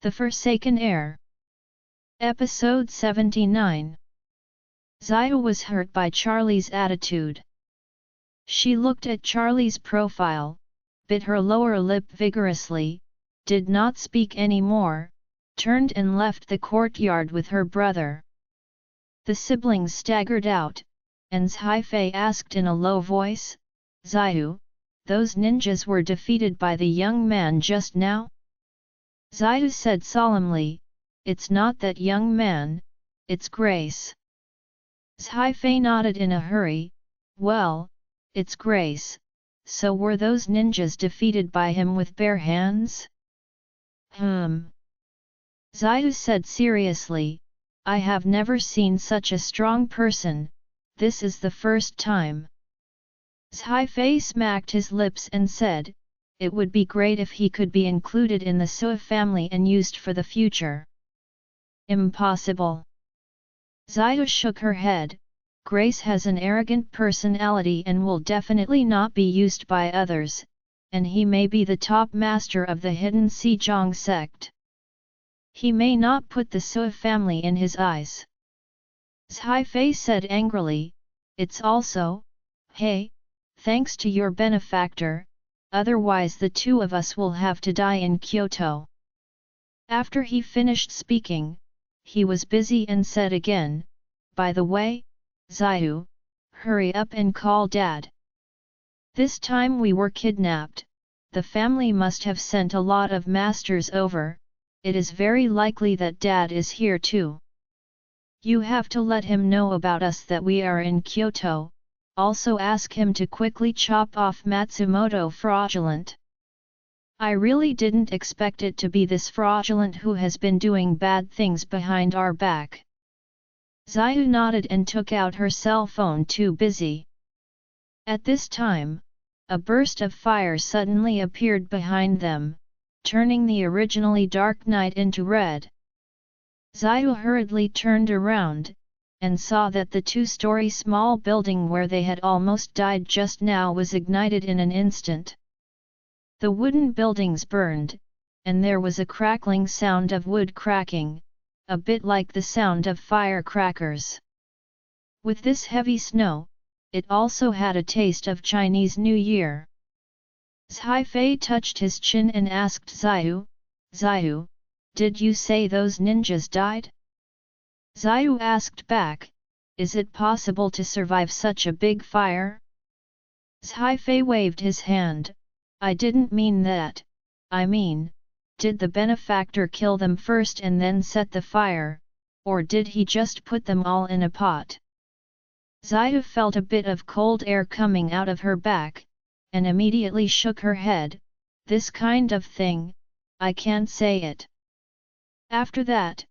The Forsaken Heir. Episode 79. Xiao was hurt by Charlie's attitude. She looked at Charlie's profile, bit her lower lip vigorously, did not speak any more, turned and left the courtyard with her brother. The siblings staggered out, and Zhaifei asked in a low voice, "Xiao, those ninjas were defeated by the young man just now?" Xiao said solemnly, "It's not that young man, it's Grace." Zhaifei nodded in a hurry, "Well, it's Grace, so were those ninjas defeated by him with bare hands?" Xiao said seriously, "I have never seen such a strong person, this is the first time." Zhaifei smacked his lips and said, "It would be great if he could be included in the Sui family and used for the future." "Impossible." Xiao shook her head, "Grace has an arrogant personality and will definitely not be used by others, and he may be the top master of the hidden Xizang sect. He may not put the Sui family in his eyes." Zhaifei said angrily, "It's also, hey, thanks to your benefactor, otherwise the two of us will have to die in Kyoto." After he finished speaking, he was busy and said again, "By the way, Xiao, hurry up and call Dad. This time we were kidnapped, the family must have sent a lot of masters over, it is very likely that Dad is here too. You have to let him know about us that we are in Kyoto, also ask him to quickly chop off Matsumoto fraudulent. I really didn't expect it to be this fraudulent who has been doing bad things behind our back." Xiao nodded and took out her cell phone, too busy. At this time, a burst of fire suddenly appeared behind them, turning the originally dark night into red. Xiao hurriedly turned around, and saw that the two-story small building where they had almost died just now was ignited in an instant. The wooden buildings burned, and there was a crackling sound of wood cracking, a bit like the sound of firecrackers. With this heavy snow, it also had a taste of Chinese New Year. Zhaifei touched his chin and asked Xiao, "Xiao, did you say those ninjas died?" Xiao asked back, "Is it possible to survive such a big fire?" Zhaifei waved his hand, "I didn't mean that, I mean, did the benefactor kill them first and then set the fire, or did he just put them all in a pot?" Xiao felt a bit of cold air coming out of her back, and immediately shook her head, "This kind of thing, I can't say it." After that,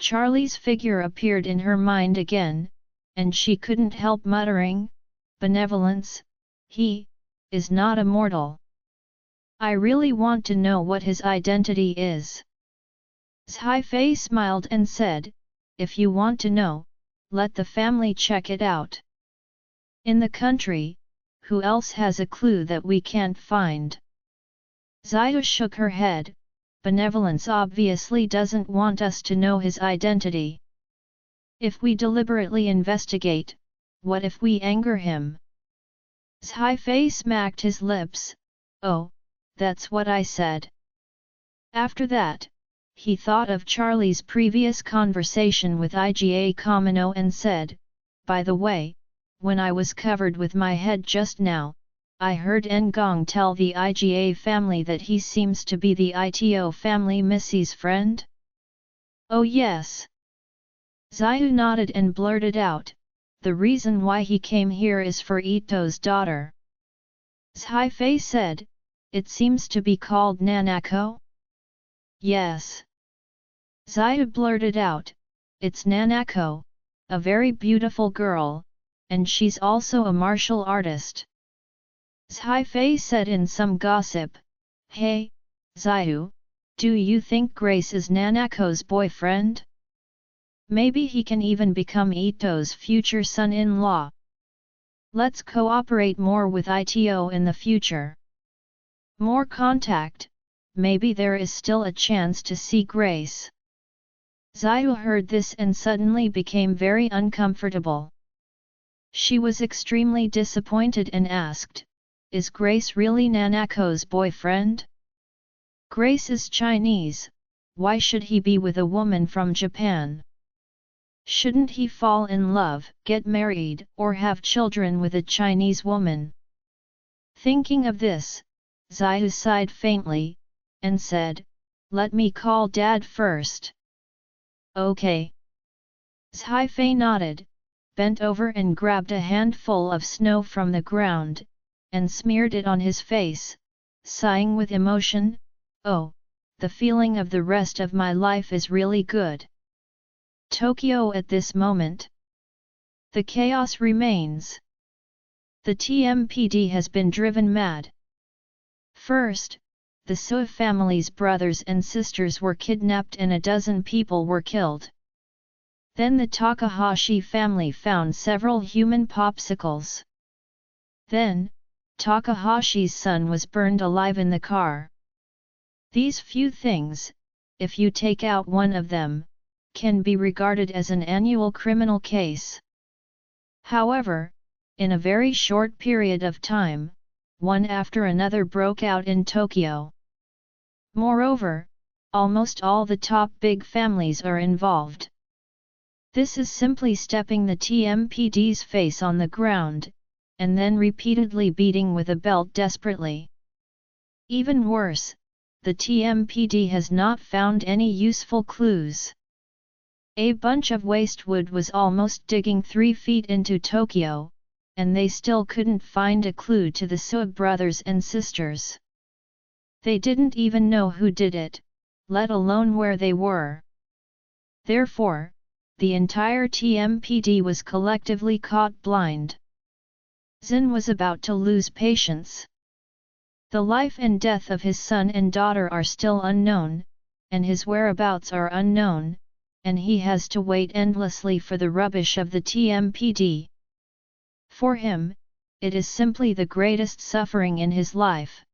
Charlie's figure appeared in her mind again, and she couldn't help muttering, "Benevolence, he is not immortal. I really want to know what his identity is." Zhaifei smiled and said, "If you want to know, let the family check it out. In the country, who else has a clue that we can't find?" Xiao shook her head, "Benevolence obviously doesn't want us to know his identity. If we deliberately investigate, what if we anger him?" Zhaifei smacked his lips, "Oh, that's what I said." After that, he thought of Charlie's previous conversation with Iga Kamino and said, "By the way, when I was covered with my head just now, I heard Ngong tell the Iga family that he seems to be the Ito family Missy's friend?" "Oh yes." Xiao nodded and blurted out, "The reason why he came here is for Ito's daughter." Zhaifei said, "It seems to be called Nanako?" "Yes." Xiao blurted out, "It's Nanako, a very beautiful girl, and she's also a martial artist." Zhaifei said in some gossip, "Hey, Xiao, do you think Grace is Nanako's boyfriend? Maybe he can even become Ito's future son-in-law. Let's cooperate more with Ito in the future. More contact, maybe there is still a chance to see Grace. Xiao heard this and suddenly became very uncomfortable. She was extremely disappointed and asked, "Is Grace really Nanako's boyfriend? Grace is Chinese, why should he be with a woman from Japan? Shouldn't he fall in love, get married, or have children with a Chinese woman?" Thinking of this, Xiao sighed faintly, and said, "Let me call Dad first." "Okay." Zhai Fei nodded, bent over and grabbed a handful of snow from the ground, and smeared it on his face, sighing with emotion, "Oh, the feeling of the rest of my life is really good." Tokyo at this moment. The chaos remains. The TMPD has been driven mad. First, the Sui family's brothers and sisters were kidnapped and a dozen people were killed. Then the Takahashi family found several human popsicles. Then, Takahashi's son was burned alive in the car. These few things, if you take out one of them, can be regarded as an annual criminal case. However, in a very short period of time, one after another broke out in Tokyo. Moreover, almost all the top big families are involved. This is simply stepping the TMPD's face on the ground, and then repeatedly beating with a belt desperately. Even worse, the TMPD has not found any useful clues. A bunch of waste wood was almost digging 3 feet into Tokyo, and they still couldn't find a clue to the Sui brothers and sisters. They didn't even know who did it, let alone where they were. Therefore, the entire TMPD was collectively caught blind. Xin was about to lose patience. The life and death of his son and daughter are still unknown, and his whereabouts are unknown, and he has to wait endlessly for the rubbish of the TMPD. For him, it is simply the greatest suffering in his life.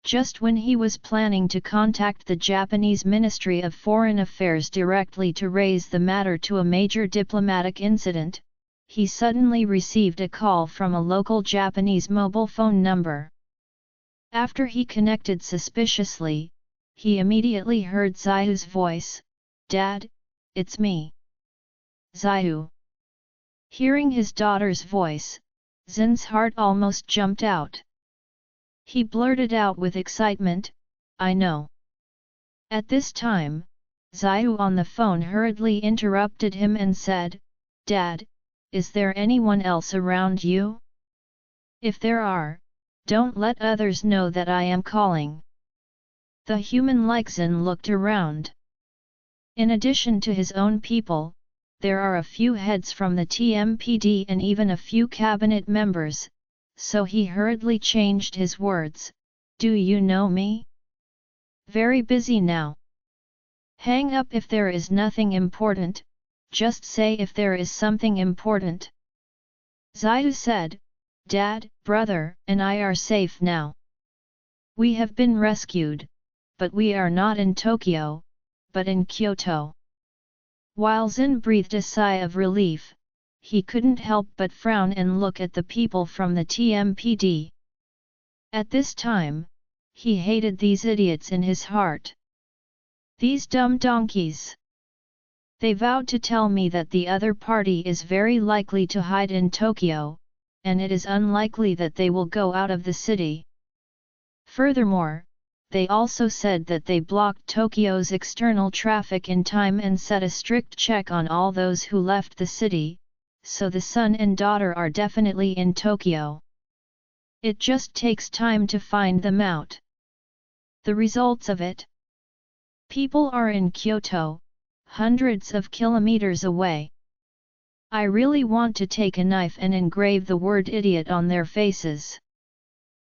Just when he was planning to contact the Japanese Ministry of Foreign Affairs directly to raise the matter to a major diplomatic incident, he suddenly received a call from a local Japanese mobile phone number. After he connected suspiciously, he immediately heard Xiao's voice, "Dad, it's me." Xiao. Hearing his daughter's voice, Xin's heart almost jumped out. He blurted out with excitement, "I know." At this time, Xiao on the phone hurriedly interrupted him and said, "Dad, is there anyone else around you? If there are, don't let others know that I am calling." The human like Xin looked around. In addition to his own people, there are a few heads from the TMPD and even a few cabinet members, so he hurriedly changed his words, "Do you know me? Very busy now. Hang up if there is nothing important, just say if there is something important." Xiao said, "Dad, brother, and I are safe now. We have been rescued, but we are not in Tokyo, but in Kyoto." While Xin breathed a sigh of relief, he couldn't help but frown and look at the people from the TMPD. At this time, he hated these idiots in his heart. These dumb donkeys! They vowed to tell me that the other party is very likely to hide in Tokyo, and it is unlikely that they will go out of the city. Furthermore, they also said that they blocked Tokyo's external traffic in time and set a strict check on all those who left the city, so the son and daughter are definitely in Tokyo. It just takes time to find them out. The results of it? People are in Kyoto, hundreds of kilometers away. I really want to take a knife and engrave the word idiot on their faces.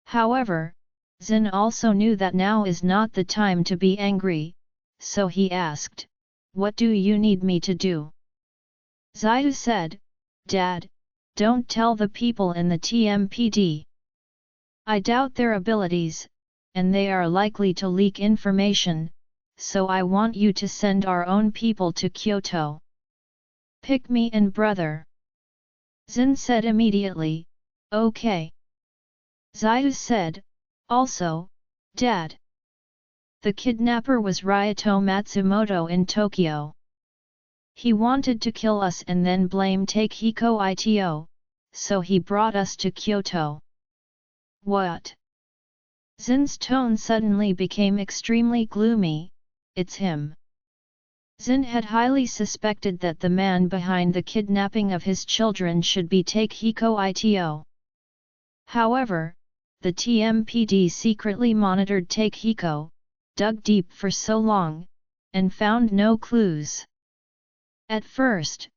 However, Xin also knew that now is not the time to be angry, so he asked, "What do you need me to do?" Xiao said, "Dad, don't tell the people in the TMPD. I doubt their abilities, and they are likely to leak information, so I want you to send our own people to Kyoto. Pick me and brother. Zin said immediately, okay. Zayu said, also, Dad. The kidnapper was Ryoto Matsumoto in Tokyo. He wanted to kill us and then blame Takehiko Ito, so he brought us to Kyoto. What? Zin's tone suddenly became extremely gloomy. It's him. Zin had highly suspected that the man behind the kidnapping of his children should be Takehiko Ito. However, the TMPD secretly monitored Takehiko, dug deep for so long, and found no clues. At first,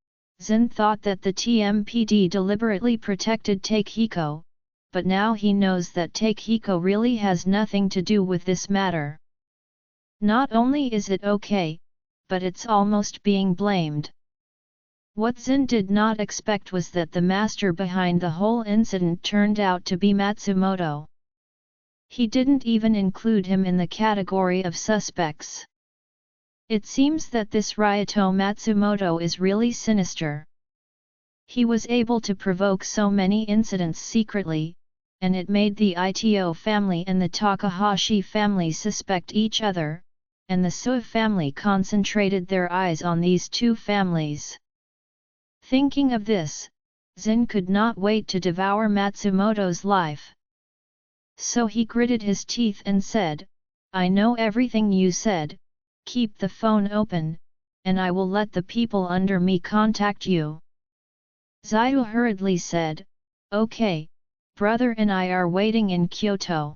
Zin thought that the TMPD deliberately protected Takehiko, but now he knows that Takehiko really has nothing to do with this matter. Not only is it okay, but it's almost being blamed. What Zin did not expect was that the master behind the whole incident turned out to be Matsumoto. He didn't even include him in the category of suspects. It seems that this Ryoto Matsumoto is really sinister. He was able to provoke so many incidents secretly, and it made the Ito family and the Takahashi family suspect each other, and the Sui family concentrated their eyes on these two families. Thinking of this, Zin could not wait to devour Matsumoto's life. So he gritted his teeth and said, I know everything you said, keep the phone open, and I will let the people under me contact you. Zayu hurriedly said, okay, brother and I are waiting in Kyoto.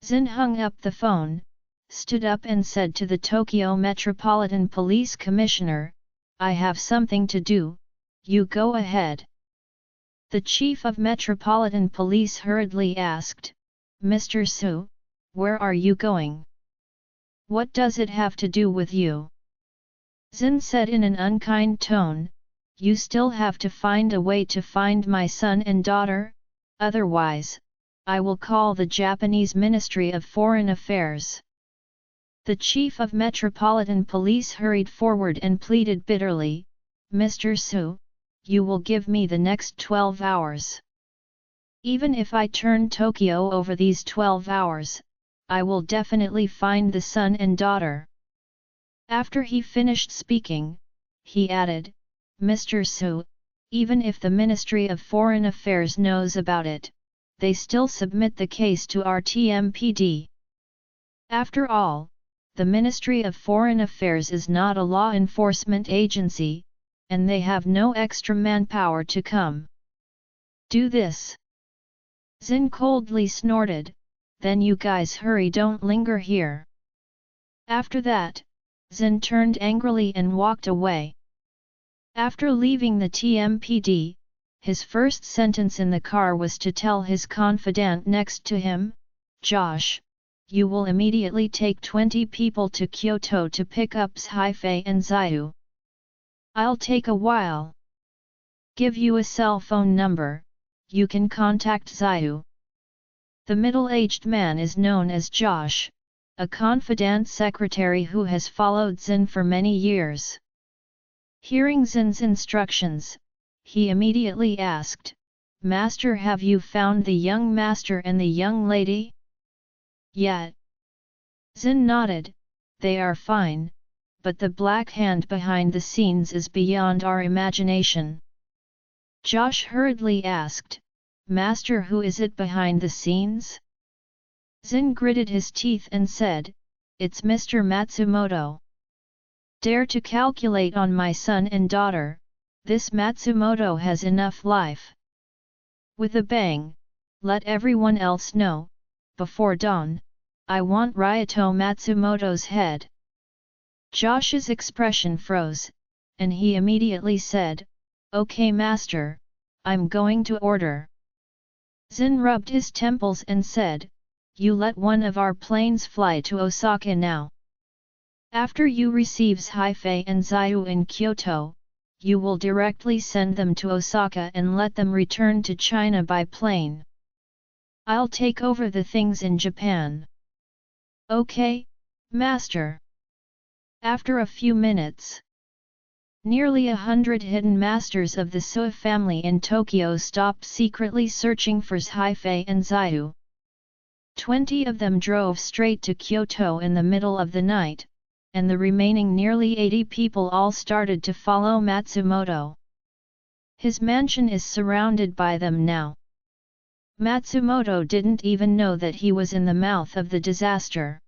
Zin hung up the phone, stood up and said to the Tokyo Metropolitan Police Commissioner, I have something to do, you go ahead. The chief of Metropolitan Police hurriedly asked, Mr. Su, where are you going? What does it have to do with you? Zin said in an unkind tone, you still have to find a way to find my son and daughter, otherwise, I will call the Japanese Ministry of Foreign Affairs. The chief of Metropolitan Police hurried forward and pleaded bitterly, Mr. Su, you will give me the next 12 hours. Even if I turn Tokyo over these 12 hours, I will definitely find the son and daughter. After he finished speaking, he added, Mr. Su, even if the Ministry of Foreign Affairs knows about it, they still submit the case to our TMPD. After all, the Ministry of Foreign Affairs is not a law enforcement agency, and they have no extra manpower to come. Do this. Zin coldly snorted, then you guys hurry, don't linger here. After that, Zin turned angrily and walked away. After leaving the TMPD, his first sentence in the car was to tell his confidant next to him, Josh, you will immediately take 20 people to Kyoto to pick up Haifei and Zayu. I'll take a while. Give you a cell phone number, you can contact Zayu. The middle-aged man is known as Josh, a confidant secretary who has followed Zin for many years. Hearing Zin's instructions, he immediately asked, Master, have you found the young master and the young lady? Yet. Zin nodded, they are fine, but the black hand behind the scenes is beyond our imagination. Josh hurriedly asked, Master, who is it behind the scenes? Zin gritted his teeth and said, it's Mr. Matsumoto. Dare to calculate on my son and daughter, this Matsumoto has enough life. With a bang, let everyone else know, before dawn, I want Ryoto Matsumoto's head. Josh's expression froze, and he immediately said, okay master, I'm going to order. Zin rubbed his temples and said, you let one of our planes fly to Osaka now. After you receives Haifei and Zayu in Kyoto, you will directly send them to Osaka and let them return to China by plane. I'll take over the things in Japan. Okay, master. After a few minutes, nearly 100 hidden masters of the Sui family in Tokyo stopped secretly searching for Haifei and Zyu. 20 of them drove straight to Kyoto in the middle of the night, and the remaining nearly 80 people all started to follow Matsumoto. His mansion is surrounded by them now. Matsumoto didn't even know that he was in the mouth of the disaster.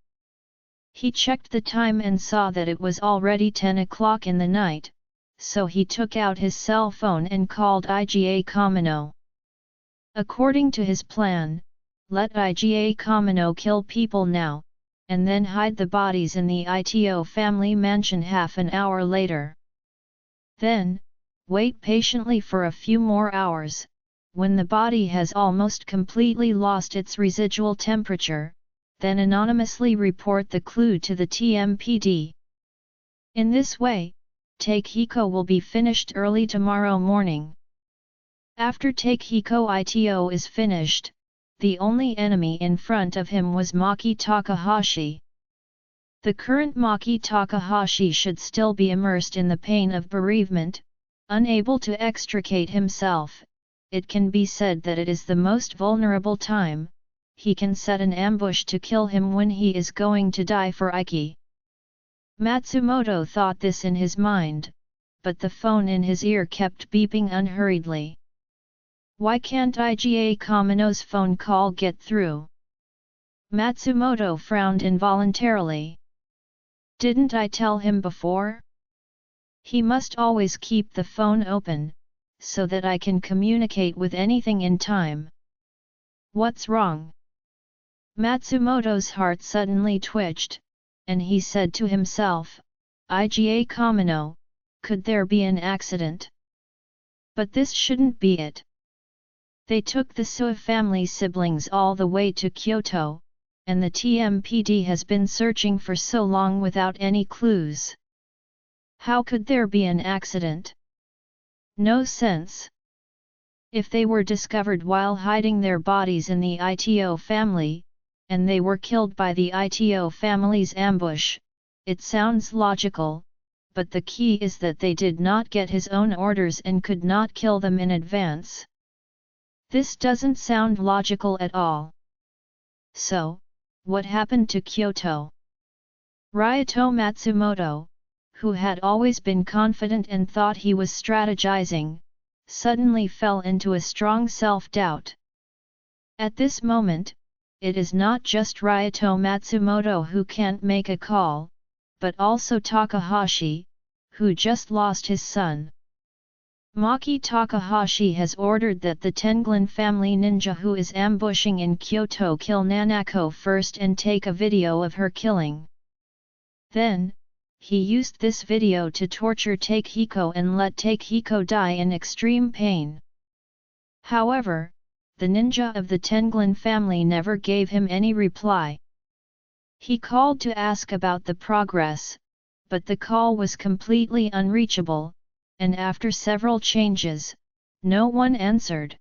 He checked the time and saw that it was already 10 o'clock in the night, so he took out his cell phone and called IGA Kamino. According to his plan, let IGA Kamino kill people now, and then hide the bodies in the ITO family mansion half an hour later. Then, wait patiently for a few more hours. When the body has almost completely lost its residual temperature, then anonymously report the clue to the TMPD. In this way, Takehiko will be finished early tomorrow morning. After Takehiko ITO is finished, the only enemy in front of him was Maki Takahashi. The current Maki Takahashi should still be immersed in the pain of bereavement, unable to extricate himself. It can be said that it is the most vulnerable time. He can set an ambush to kill him when he is going to die for Iki. Matsumoto thought this in his mind, but the phone in his ear kept beeping unhurriedly. Why can't IGA Kamino's phone call get through? Matsumoto frowned involuntarily. Didn't I tell him before? He must always keep the phone open, so that I can communicate with anything in time. What's wrong? Matsumoto's heart suddenly twitched, and he said to himself, IGA Kamino, could there be an accident? But this shouldn't be it. They took the Sui family siblings all the way to Kyoto, and the TMPD has been searching for so long without any clues. How could there be an accident? No sense. If they were discovered while hiding their bodies in the ITO family, and they were killed by the ITO family's ambush, it sounds logical, but the key is that they did not get his own orders and could not kill them in advance. This doesn't sound logical at all. So, what happened to Kyoto? Ryato Matsumoto, who had always been confident and thought he was strategizing, suddenly fell into a strong self-doubt. At this moment, it is not just Ryato Matsumoto who can't make a call, but also Takahashi, who just lost his son. Maki Takahashi has ordered that the Tenglin family ninja who is ambushing in Kyoto kill Nanako first and take a video of her killing. Then, he used this video to torture Takehiko and let Takehiko die in extreme pain. However, the ninja of the Tenglin family never gave him any reply. He called to ask about the progress, but the call was completely unreachable, and after several changes, no one answered.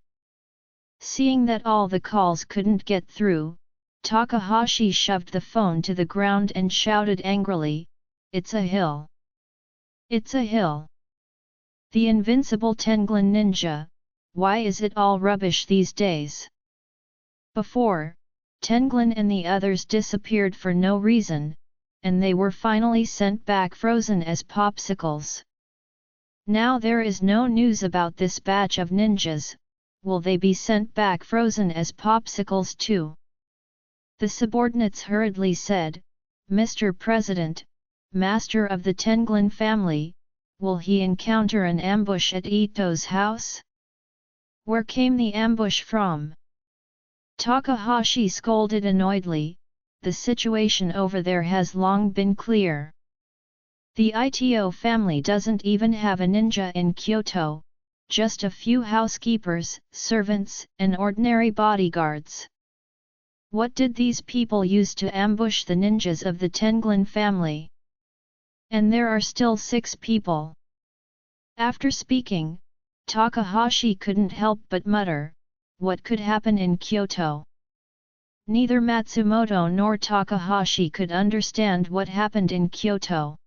Seeing that all the calls couldn't get through, Takahashi shoved the phone to the ground and shouted angrily, "It's a hill! It's a hill! The invincible Tenglin ninja, why is it all rubbish these days?" Before, Tenglin and the others disappeared for no reason, and they were finally sent back frozen as popsicles. Now there is no news about this batch of ninjas. Will they be sent back frozen as popsicles too? The subordinates hurriedly said, "Mr. President, Master of the Tenglin family, will he encounter an ambush at Ito's house?" Where came the ambush from? Takahashi scolded annoyedly, the situation over there has long been clear. The ITO family doesn't even have a ninja in Kyoto, just a few housekeepers, servants, and ordinary bodyguards. What did these people use to ambush the ninjas of the Tenglin family? And there are still 6 people. After speaking, Takahashi couldn't help but mutter, what could happen in Kyoto? Neither Matsumoto nor Takahashi could understand what happened in Kyoto.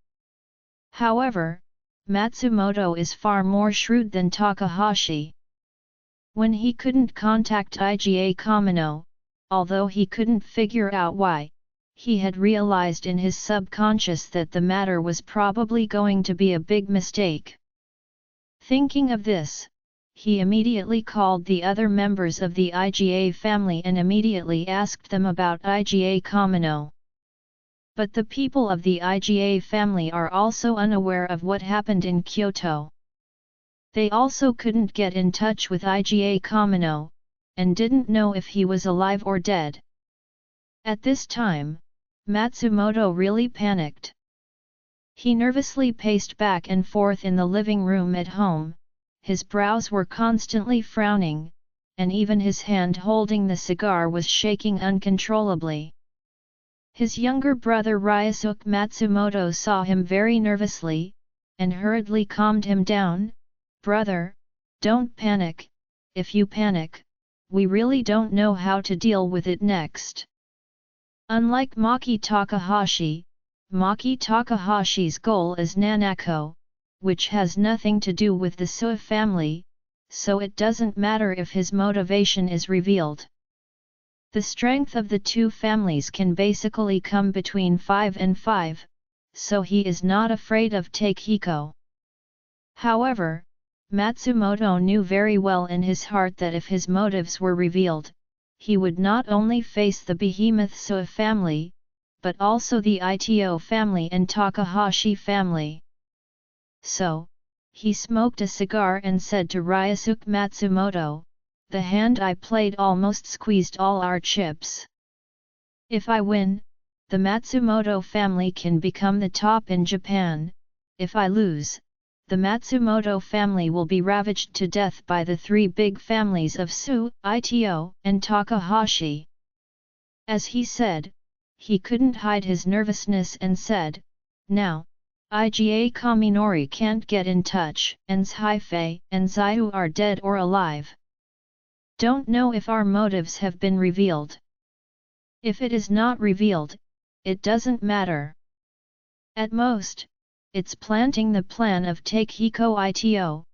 However, Matsumoto is far more shrewd than Takahashi. When he couldn't contact IGA Kamino, although he couldn't figure out why, he had realized in his subconscious that the matter was probably going to be a big mistake. Thinking of this, he immediately called the other members of the IGA family and immediately asked them about IGA Kamino. But the people of the IGA family are also unaware of what happened in Kyoto. They also couldn't get in touch with IGA Kamino, and didn't know if he was alive or dead. At this time, Matsumoto really panicked. He nervously paced back and forth in the living room at home, his brows were constantly frowning, and even his hand holding the cigar was shaking uncontrollably. His younger brother Ryusuke Matsumoto saw him very nervously, and hurriedly calmed him down. "Brother, don't panic. If you panic, we really don't know how to deal with it next." Unlike Maki Takahashi's goal is Nanako, which has nothing to do with the Sua family, so it doesn't matter if his motivation is revealed. The strength of the two families can basically come between 5 and 5, so he is not afraid of Takehiko. However, Matsumoto knew very well in his heart that if his motives were revealed, he would not only face the behemoth Sua family, but also the Ito family and Takahashi family. So, he smoked a cigar and said to Ryusuke Matsumoto, "The hand I played almost squeezed all our chips. If I win, the Matsumoto family can become the top in Japan. If I lose, the Matsumoto family will be ravaged to death by the three big families of Su, Ito, and Takahashi." As he said, he couldn't hide his nervousness and said, "Now, IGA Kaminori can't get in touch, and Haifei and Zayu are dead or alive. Don't know if our motives have been revealed. If it is not revealed, it doesn't matter. At most, it's planting the plan of Takehiko Ito,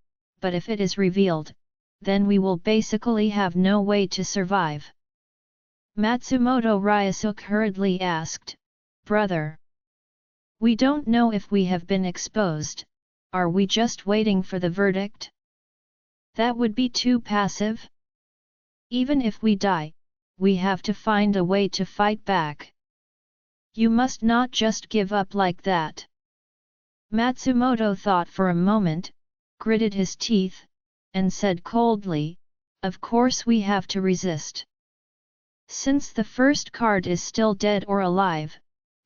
but if it is revealed, then we will basically have no way to survive." Matsumoto Ryusuke hurriedly asked, "Brother, we don't know if we have been exposed, are we just waiting for the verdict? That would be too passive. Even if we die, we have to find a way to fight back. You must not just give up like that." Matsumoto thought for a moment, gritted his teeth, and said coldly, "Of course we have to resist. Since the first card is still dead or alive,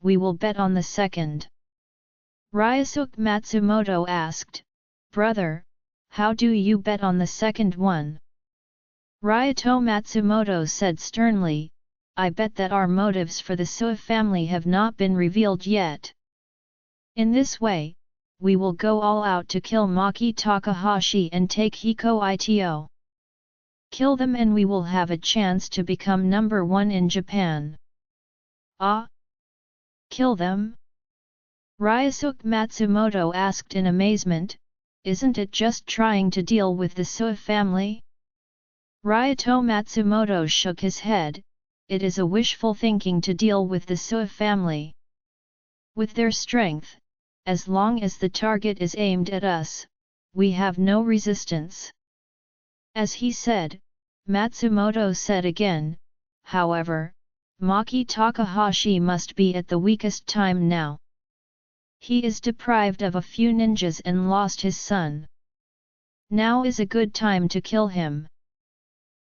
we will bet on the second." Ryusuke Matsumoto asked, "Brother, how do you bet on the second one?" Ryuto Matsumoto said sternly, "I bet that our motives for the Sua family have not been revealed yet. In this way, we will go all out to kill Maki Takahashi and Takehiko Ito. Kill them and we will have a chance to become number 1 in Japan." "Ah? Kill them?" Ryusuke Matsumoto asked in amazement, "Isn't it just trying to deal with the Sua family?" Ryuto Matsumoto shook his head, "It is a wishful thinking to deal with the Sua family. With their strength, as long as the target is aimed at us, we have no resistance." As he said, Matsumoto said again, "However, Maki Takahashi must be at the weakest time now. He is deprived of a few ninjas and lost his son. Now is a good time to kill him.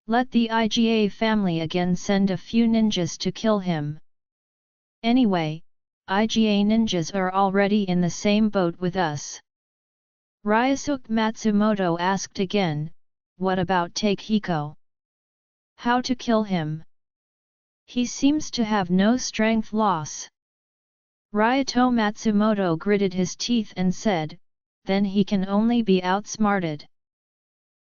Let the IGA family again send a few ninjas to kill him. Anyway, IGA ninjas are already in the same boat with us." Ryusuke Matsumoto asked again, "What about Takehiko? How to kill him? He seems to have no strength loss." Ryuto Matsumoto gritted his teeth and said, "Then he can only be outsmarted.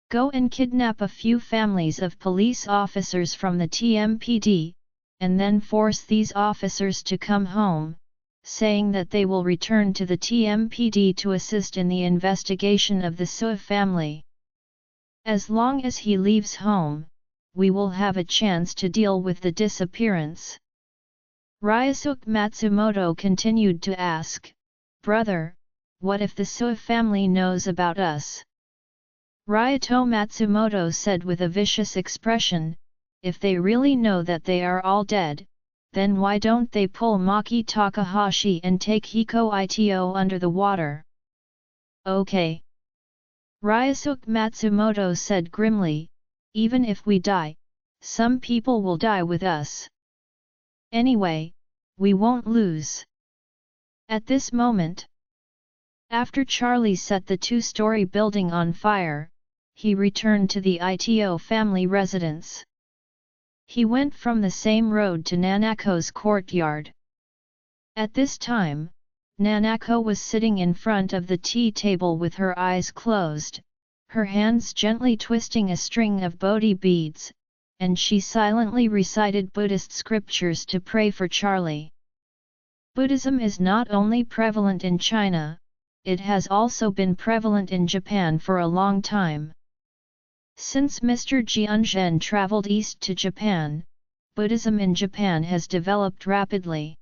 Go and kidnap a few families of police officers from the TMPD, and then force these officers to come home, saying that they will return to the TMPD to assist in the investigation of the Sua family. As long as he leaves home, we will have a chance to deal with the disappearance. Ryosuke Matsumoto continued to ask, "Brother, what if the Sua family knows about us?" Ryoto Matsumoto said with a vicious expression, "If they really know that they are all dead, then why don't they pull Maki Takahashi and take Hiko Ito under the water?" "Okay." Ryosuke Matsumoto said grimly, "Even if we die, some people will die with us. Anyway, we won't lose." At this moment, after Charlie set the two-story building on fire, he returned to the Ito family residence. He went from the same road to Nanako's courtyard. At this time, Nanako was sitting in front of the tea table with her eyes closed, her hands gently twisting a string of Bodhi beads, and she silently recited Buddhist scriptures to pray for Charlie. Buddhism is not only prevalent in China, it has also been prevalent in Japan for a long time. Since Mr. Jianzhen traveled east to Japan, Buddhism in Japan has developed rapidly.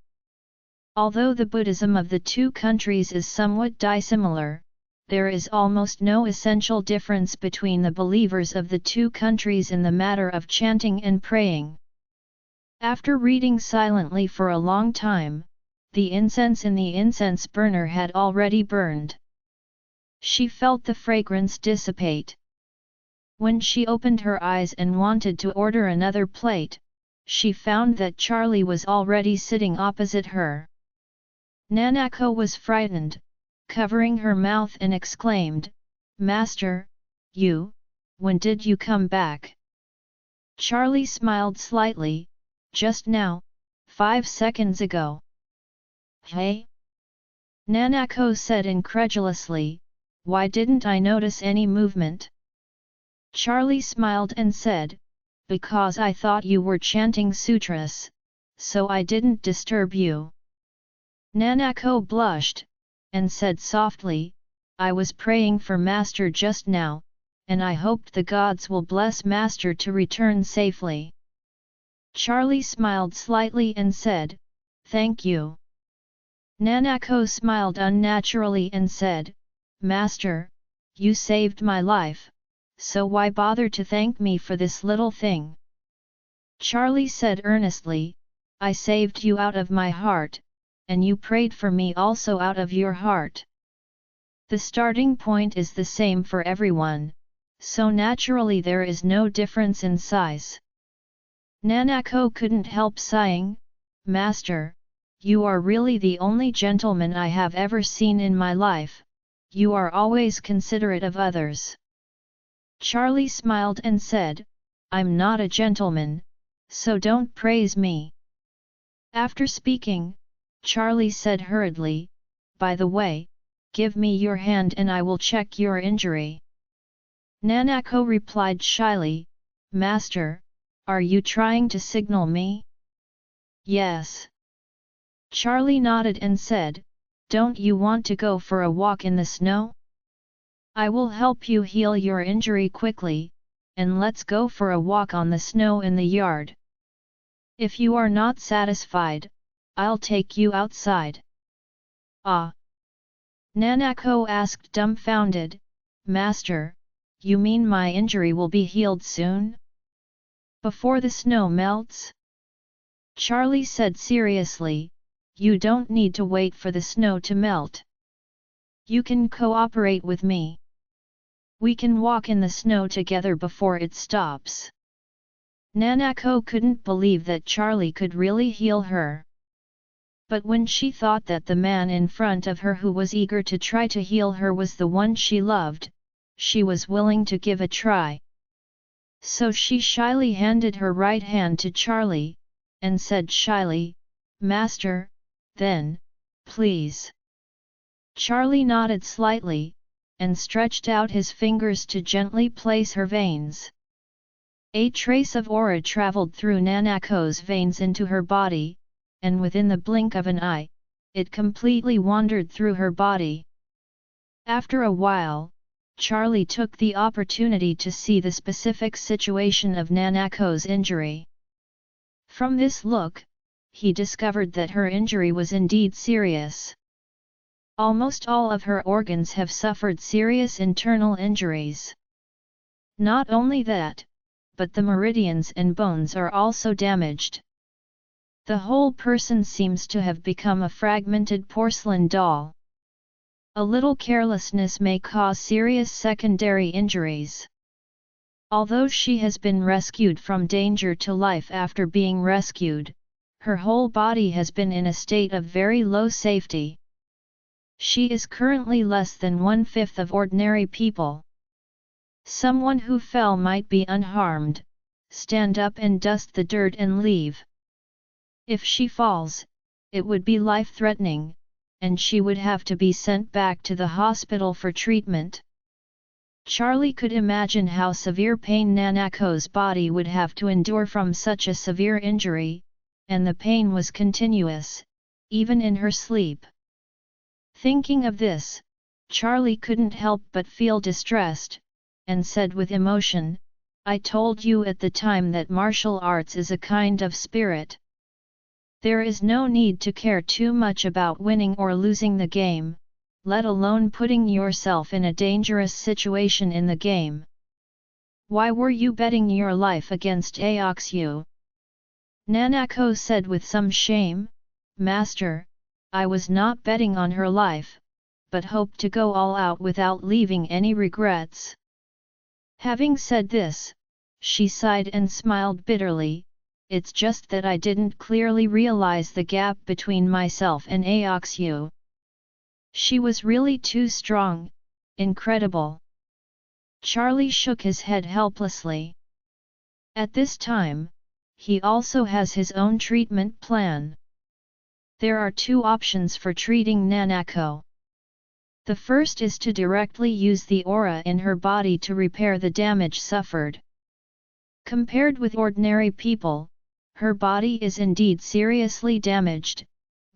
Although the Buddhism of the two countries is somewhat dissimilar, there is almost no essential difference between the believers of the two countries in the matter of chanting and praying. After reading silently for a long time, the incense in the incense burner had already burned. She felt the fragrance dissipate. When she opened her eyes and wanted to order another plate, she found that Charlie was already sitting opposite her. Nanako was frightened, covering her mouth, and exclaimed, "Master, when did you come back?" Charlie smiled slightly, "Just now, 5 seconds ago." "Hey?" Nanako said incredulously, "Why didn't I notice any movement?" Charlie smiled and said, "Because I thought you were chanting sutras, so I didn't disturb you." Nanako blushed, and said softly, "I was praying for Master just now, and I hoped the gods will bless Master to return safely." Charlie smiled slightly and said, "Thank you." Nanako smiled unnaturally and said, "Master, you saved my life, so why bother to thank me for this little thing?" Charlie said earnestly, "I saved you out of my heart, and you prayed for me also out of your heart. The starting point is the same for everyone, so naturally there is no difference in size." Nanako couldn't help sighing, "Master, you are really the only gentleman I have ever seen in my life, you are always considerate of others." Charlie smiled and said, "I'm not a gentleman, so don't praise me." After speaking, Charlie said hurriedly, "By the way, give me your hand and I will check your injury." Nanako replied shyly, "Master, are you trying to signal me?" "Yes." Charlie nodded and said, "Don't you want to go for a walk in the snow? I will help you heal your injury quickly, and let's go for a walk on the snow in the yard. If you are not satisfied, I'll take you outside." "Ah?" Nanako asked dumbfounded, "Master, you mean my injury will be healed soon? Before the snow melts?" Charlie said seriously, "You don't need to wait for the snow to melt. You can cooperate with me. We can walk in the snow together before it stops." Nanako couldn't believe that Charlie could really heal her. But when she thought that the man in front of her who was eager to try to heal her was the one she loved, she was willing to give a try. So she shyly handed her right hand to Charlie, and said shyly, "Master, then, please." Charlie nodded slightly, and stretched out his fingers to gently place her veins. A trace of aura traveled through Nanako's veins into her body, and within the blink of an eye, it completely wandered through her body. After a while, Charlie took the opportunity to see the specific situation of Nanako's injury. From this look, he discovered that her injury was indeed serious. Almost all of her organs have suffered serious internal injuries. Not only that, but the meridians and bones are also damaged. The whole person seems to have become a fragmented porcelain doll. A little carelessness may cause serious secondary injuries. Although she has been rescued from danger to life after being rescued, her whole body has been in a state of very low safety. She is currently less than 1/5 of ordinary people. Someone who fell might be unharmed, stand up and dust the dirt and leave. If she falls, it would be life-threatening, and she would have to be sent back to the hospital for treatment. Charlie could imagine how severe pain Nanako's body would have to endure from such a severe injury, and the pain was continuous, even in her sleep. Thinking of this, Charlie couldn't help but feel distressed, and said with emotion, "I told you at the time that martial arts is a kind of spirit. There is no need to care too much about winning or losing the game, let alone putting yourself in a dangerous situation in the game. Why were you betting your life against Aoxu?" Nanako said with some shame, "Master, I was not betting on her life, but hoped to go all out without leaving any regrets." Having said this, she sighed and smiled bitterly, "It's just that I didn't clearly realize the gap between myself and Aoxu. She was really too strong, incredible." Charlie shook his head helplessly. At this time, he also has his own treatment plan. There are two options for treating Nanako. The first is to directly use the aura in her body to repair the damage suffered. Compared with ordinary people, her body is indeed seriously damaged,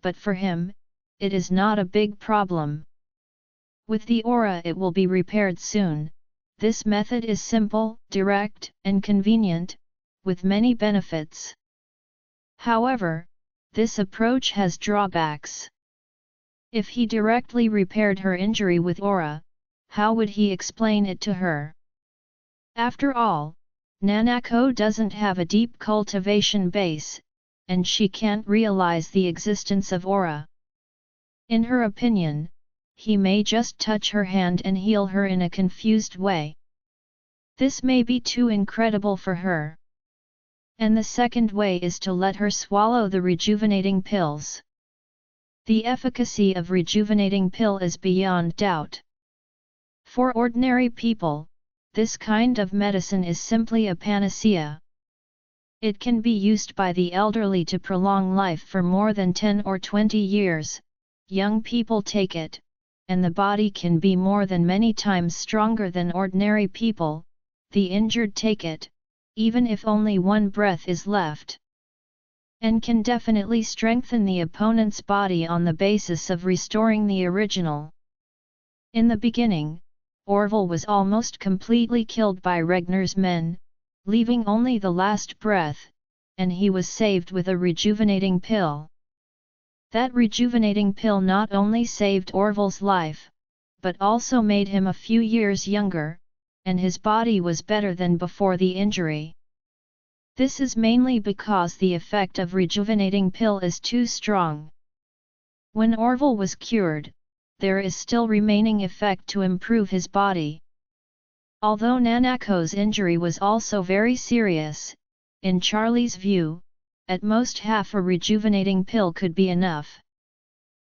but for him, it is not a big problem. With the aura it will be repaired soon. This method is simple, direct, and convenient, with many benefits. However, this approach has drawbacks. If he directly repaired her injury with aura, how would he explain it to her? After all, Nanako doesn't have a deep cultivation base, and she can't realize the existence of aura. In her opinion, he may just touch her hand and heal her in a confused way. This may be too incredible for her. And the second way is to let her swallow the rejuvenating pills. The efficacy of rejuvenating pill is beyond doubt. For ordinary people, this kind of medicine is simply a panacea. It can be used by the elderly to prolong life for more than 10 or 20 years, young people take it, and the body can be more than many times stronger than ordinary people, the injured take it, even if only one breath is left. And can definitely strengthen the opponent's body on the basis of restoring the original. In the beginning, Orville was almost completely killed by Regnar's men, leaving only the last breath, and he was saved with a rejuvenating pill. That rejuvenating pill not only saved Orville's life, but also made him a few years younger, and his body was better than before the injury. This is mainly because the effect of rejuvenating pill is too strong. When Orville was cured, there is still remaining effect to improve his body. Although Nanako's injury was also very serious, in Charlie's view, at most half a rejuvenating pill could be enough.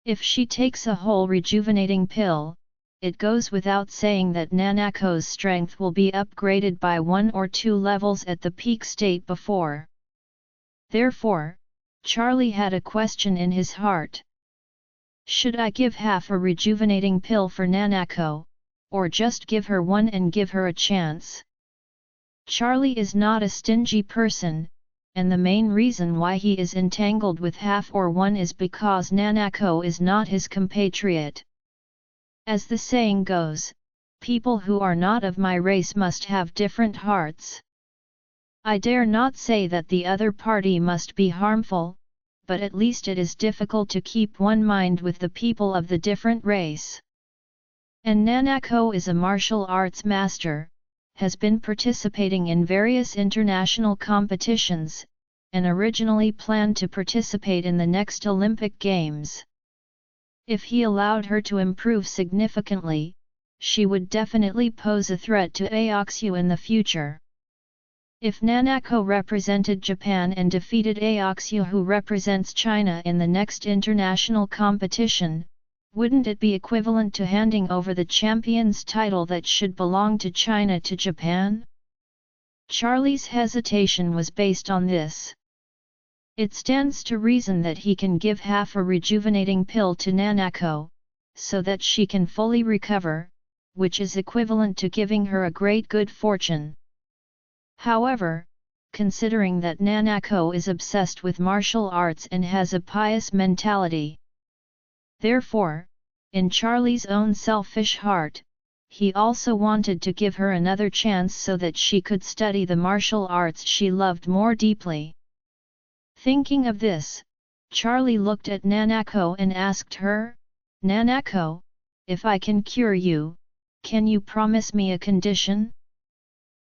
If she takes a whole rejuvenating pill, it goes without saying that Nanako's strength will be upgraded by 1 or 2 levels at the peak state before. Therefore, Charlie had a question in his heart. Should I give half a rejuvenating pill for Nanako, or just give her one and give her a chance? Charlie is not a stingy person, and the main reason why he is entangled with half or one is because Nanako is not his compatriot. As the saying goes, people who are not of my race must have different hearts. I dare not say that the other party must be harmful, but at least it is difficult to keep one mind with the people of the different race. And Nanako is a martial arts master, has been participating in various international competitions, and originally planned to participate in the next Olympic Games. If he allowed her to improve significantly, she would definitely pose a threat to Aoxu in the future. If Nanako represented Japan and defeated Aoxu, who represents China, in the next international competition, wouldn't it be equivalent to handing over the champion's title that should belong to China to Japan? Charlie's hesitation was based on this. It stands to reason that he can give half a rejuvenating pill to Nanako, so that she can fully recover, which is equivalent to giving her a great good fortune. However, considering that Nanako is obsessed with martial arts and has a pious mentality, therefore, in Charlie's own selfish heart, he also wanted to give her another chance so that she could study the martial arts she loved more deeply. Thinking of this, Charlie looked at Nanako and asked her, "Nanako, if I can cure you, can you promise me a condition?"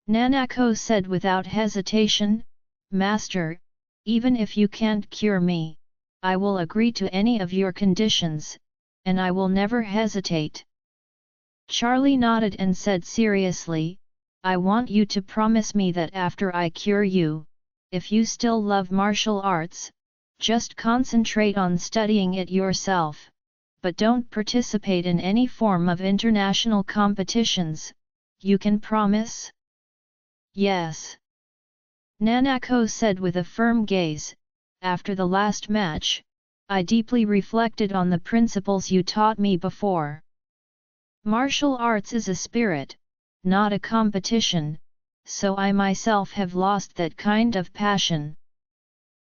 Nanako said without hesitation, "Master, even if you can't cure me, I will agree to any of your conditions, and I will never hesitate." Charlie nodded and said seriously, "I want you to promise me that after I cure you, if you still love martial arts, just concentrate on studying it yourself, but don't participate in any form of international competitions. You can promise?" "Yes," Nanako said with a firm gaze. "After the last match, I deeply reflected on the principles you taught me before. Martial arts is a spirit, not a competition, so I myself have lost that kind of passion."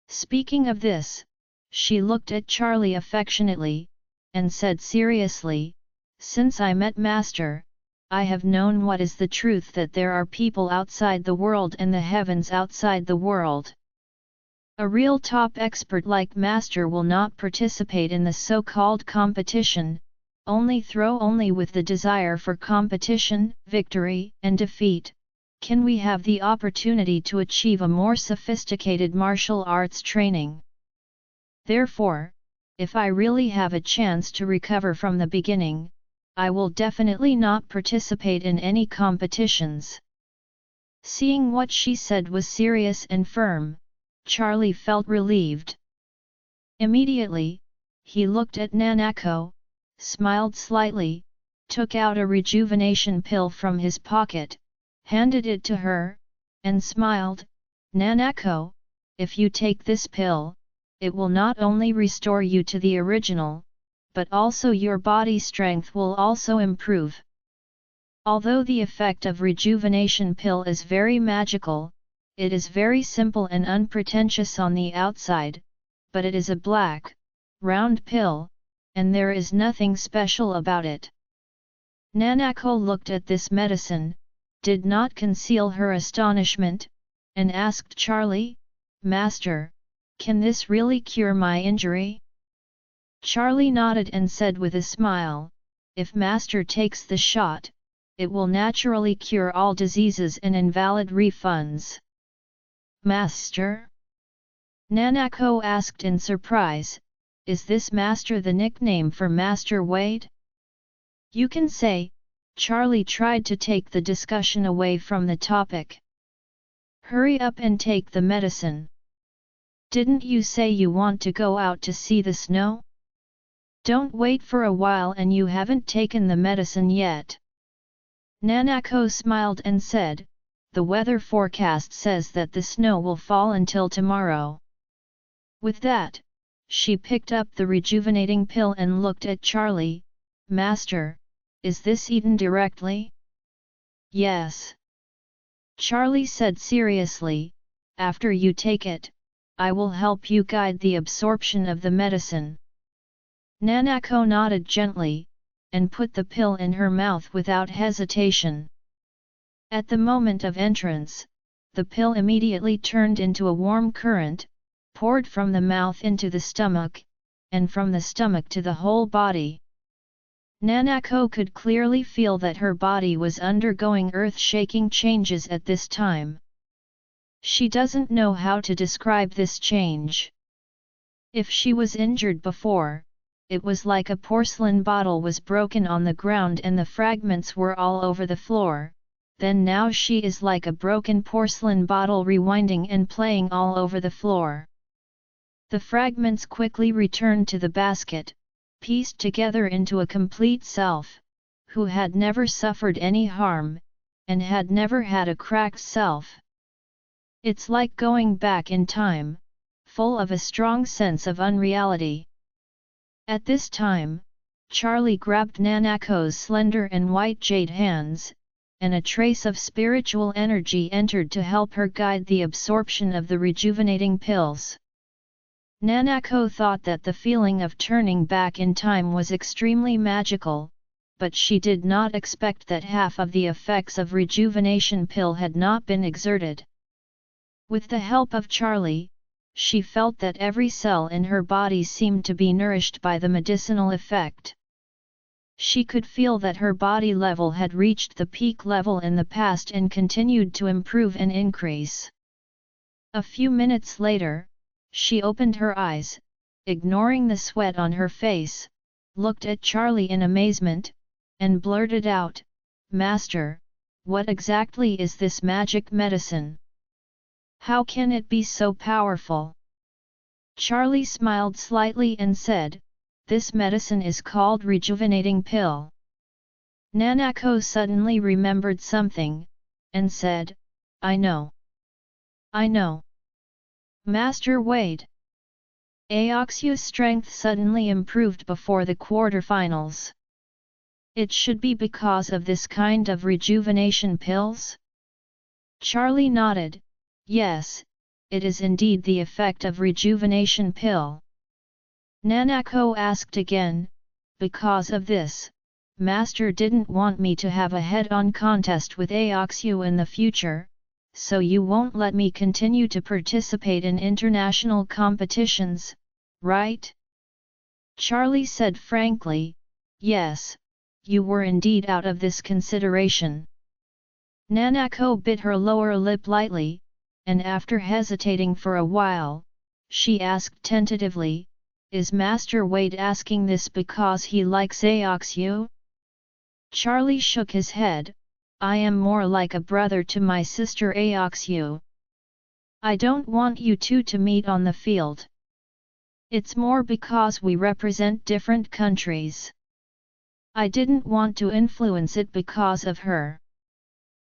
Speaking of this, she looked at Charlie affectionately, and said seriously, "Since I met Master, I have known what is the truth, that there are people outside the world and the heavens outside the world. A real top expert like Master will not participate in the so-called competition, only with the desire for competition, victory, and defeat, can we have the opportunity to achieve a more sophisticated martial arts training. Therefore, if I really have a chance to recover from the beginning, I will definitely not participate in any competitions." Seeing what she said was serious and firm, Charlie felt relieved. Immediately, he looked at Nanako, smiled slightly, took out a rejuvenation pill from his pocket, handed it to her, and smiled, "Nanako, if you take this pill, it will not only restore you to the original, but also your body strength will also improve." Although the effect of rejuvenation pill is very magical, it is very simple and unpretentious on the outside, but it is a black, round pill, and there is nothing special about it. Nanako looked at this medicine, did not conceal her astonishment, and asked Charlie, "Master, can this really cure my injury?" Charlie nodded and said with a smile, "If Master takes the shot, it will naturally cure all diseases and invalid refunds." "Master?" Nanako asked in surprise, "Is this Master the nickname for Master Wade?" "You can say," Charlie tried to take the discussion away from the topic. "Hurry up and take the medicine. Didn't you say you want to go out to see the snow? Don't wait for a while and you haven't taken the medicine yet." Nanako smiled and said, "The weather forecast says that the snow will fall until tomorrow." With that, she picked up the rejuvenating pill and looked at Charlie, "Master, is this eaten directly?" "Yes." Charlie said seriously, after you take it, I will help you guide the absorption of the medicine. Nanako nodded gently, and put the pill in her mouth without hesitation. At the moment of entrance, the pill immediately turned into a warm current, poured from the mouth into the stomach, and from the stomach to the whole body. Nanako could clearly feel that her body was undergoing earth-shaking changes at this time. She doesn't know how to describe this change. If she was injured before, it was like a porcelain bottle was broken on the ground and the fragments were all over the floor, then now she is like a broken porcelain bottle rewinding and playing all over the floor. The fragments quickly returned to the basket, pieced together into a complete self, who had never suffered any harm, and had never had a cracked self. It's like going back in time, full of a strong sense of unreality. At this time, Charlie grabbed Nanako's slender and white jade hands, and a trace of spiritual energy entered to help her guide the absorption of the rejuvenating pills. Nanako thought that the feeling of turning back in time was extremely magical, but she did not expect that half of the effects of rejuvenation pill had not been exerted. With the help of Charlie, she felt that every cell in her body seemed to be nourished by the medicinal effect. She could feel that her body level had reached the peak level in the past and continued to improve and increase. A few minutes later, she opened her eyes, ignoring the sweat on her face, looked at Charlie in amazement, and blurted out, "Master, what exactly is this magic medicine? How can it be so powerful?" Charlie smiled slightly and said, "This medicine is called rejuvenating pill." Nanako suddenly remembered something, and said, "I know. I know. Master Wade." Aoxu's strength suddenly improved before the quarterfinals. It should be because of this kind of rejuvenation pills? Charlie nodded, "Yes, it is indeed the effect of rejuvenation pill." Nanako asked again, "Because of this, Master didn't want me to have a head-on contest with Aoxu in the future, so you won't let me continue to participate in international competitions, right?" Charlie said frankly, "Yes, you were indeed out of this consideration." Nanako bit her lower lip lightly, and after hesitating for a while, she asked tentatively, "Is Master Wade asking this because he likes Aoxu?" Charlie shook his head, "I am more like a brother to my sister Aoxu. I don't want you two to meet on the field. It's more because we represent different countries. I didn't want to influence it because of her.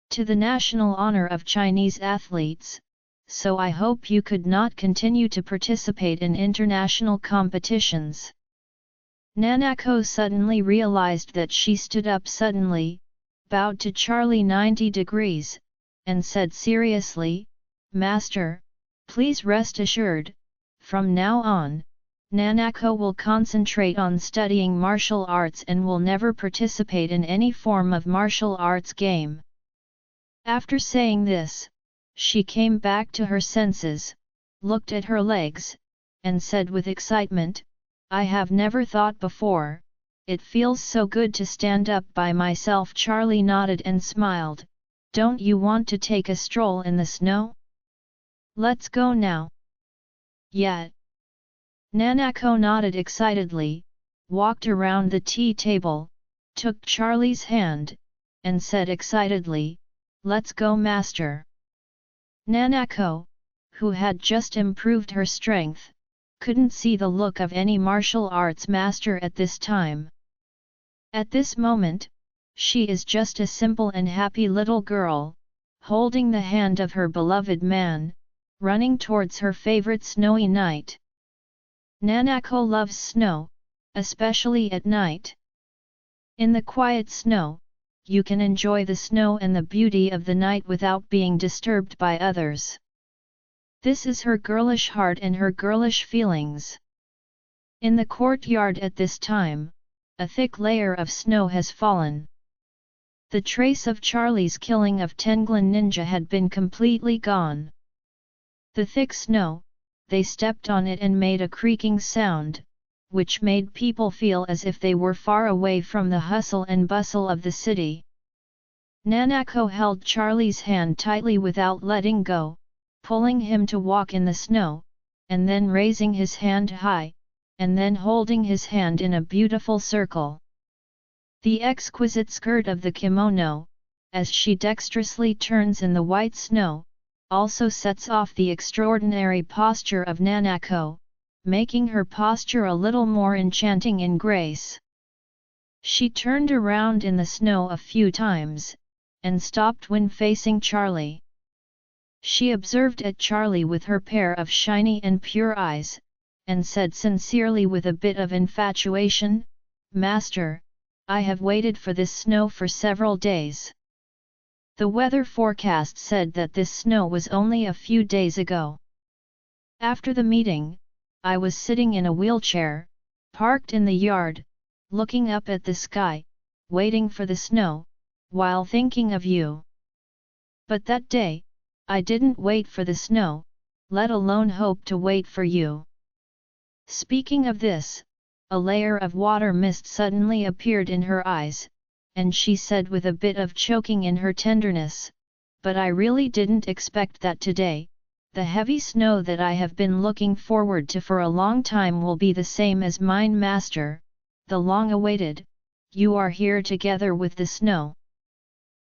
To the national honor of Chinese athletes, so I hope you could not continue to participate in international competitions." Nanako suddenly realized that she stood up suddenly, bowed to Charlie 90 degrees, and said seriously, "Master, please rest assured, from now on, Nanako will concentrate on studying martial arts and will never participate in any form of martial arts game." After saying this, she came back to her senses, looked at her legs, and said with excitement, "I have never thought before, it feels so good to stand up by myself." Charlie nodded and smiled, "Don't you want to take a stroll in the snow? Let's go now." "Yeah." Nanako nodded excitedly, walked around the tea table, took Charlie's hand, and said excitedly, "Let's go, Master." Nanako, who had just improved her strength, couldn't see the look of any martial arts master at this time. At this moment, she is just a simple and happy little girl, holding the hand of her beloved man, running towards her favorite snowy night. Nanako loves snow, especially at night. In the quiet snow, you can enjoy the snow and the beauty of the night without being disturbed by others. This is her girlish heart and her girlish feelings. In the courtyard at this time, a thick layer of snow has fallen. The trace of Charlie's killing of Tenglin Ninja had been completely gone. The thick snow, they stepped on it and made a creaking sound, which made people feel as if they were far away from the hustle and bustle of the city. Nanako held Charlie's hand tightly without letting go, pulling him to walk in the snow, and then raising his hand high, and then holding his hand in a beautiful circle. The exquisite skirt of the kimono, as she dexterously turns in the white snow, also sets off the extraordinary posture of Nanako, making her posture a little more enchanting in grace. She turned around in the snow a few times, and stopped when facing Charlie. She observed at Charlie with her pair of shiny and pure eyes, and said sincerely with a bit of infatuation, "Master, I have waited for this snow for several days." The weather forecast said that this snow was only a few days ago. After the meeting, I was sitting in a wheelchair, parked in the yard, looking up at the sky, waiting for the snow, while thinking of you. But that day, I didn't wait for the snow, let alone hope to wait for you. Speaking of this, a layer of water mist suddenly appeared in her eyes, and she said with a bit of choking in her tenderness, "But I really didn't expect that today, the heavy snow that I have been looking forward to for a long time will be the same as mine, master, the long-awaited, you are here together with the snow.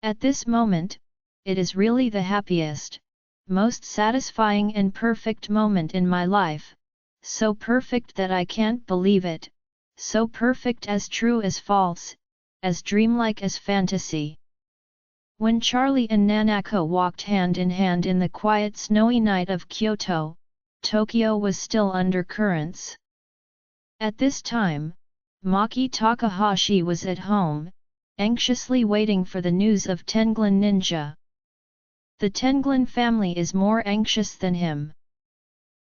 At this moment, it is really the happiest, most satisfying and perfect moment in my life, so perfect that I can't believe it, so perfect as true as false, as dreamlike as fantasy." When Charlie and Nanako walked hand in hand in the quiet snowy night of Kyoto, Tokyo was still under currents. At this time, Maki Takahashi was at home, anxiously waiting for the news of Tenglin Ninja. The Tenglin family is more anxious than him.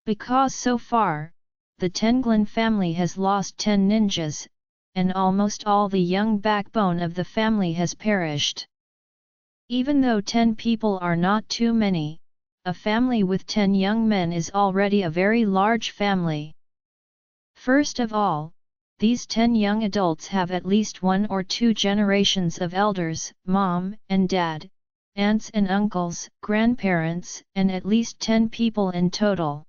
Because so far, the Tenglin family has lost 10 ninjas, and almost all the young backbone of the family has perished. Even though 10 people are not too many, a family with 10 young men is already a very large family. First of all, these 10 young adults have at least 1 or 2 generations of elders, mom and dad, aunts and uncles, grandparents, and at least 10 people in total.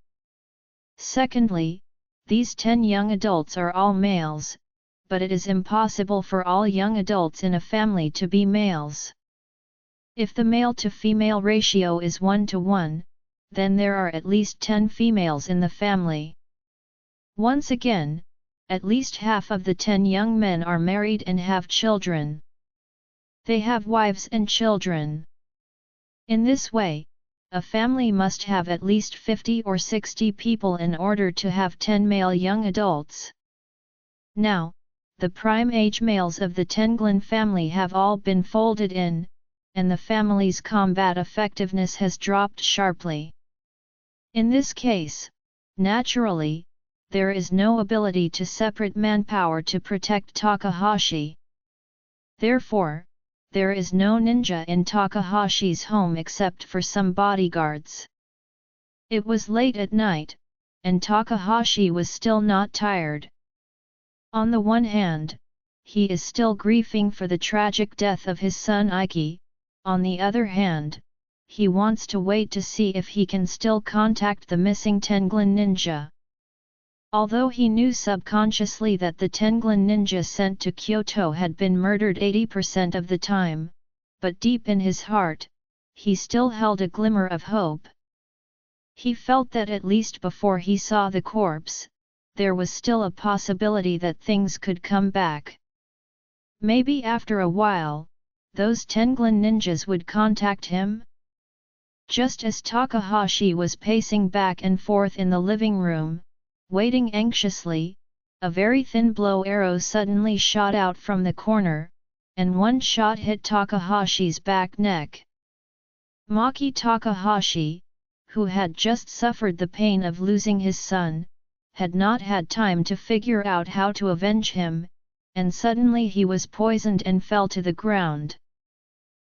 Secondly, these 10 young adults are all males, but it is impossible for all young adults in a family to be males. If the male-to-female ratio is 1:1, then there are at least 10 females in the family. Once again, at least half of the 10 young men are married and have children. They have wives and children. In this way, a family must have at least 50 or 60 people in order to have 10 male young adults. Now, the prime age males of the Tenglin family have all been folded in, and the family's combat effectiveness has dropped sharply. In this case, naturally, there is no ability to separate manpower to protect Takahashi. Therefore, there is no ninja in Takahashi's home except for some bodyguards. It was late at night, and Takahashi was still not tired. On the one hand, he is still grieving for the tragic death of his son Ikki. On the other hand, he wants to wait to see if he can still contact the missing Tenglin ninja. Although he knew subconsciously that the Tenglin ninja sent to Kyoto had been murdered 80% of the time, but deep in his heart, he still held a glimmer of hope. He felt that at least before he saw the corpse, there was still a possibility that things could come back. Maybe after a while, those Tenglin ninjas would contact him? Just as Takahashi was pacing back and forth in the living room, waiting anxiously, a very thin bow arrow suddenly shot out from the corner, and one shot hit Takahashi's back neck. Maki Takahashi, who had just suffered the pain of losing his son, had not had time to figure out how to avenge him, and suddenly he was poisoned and fell to the ground.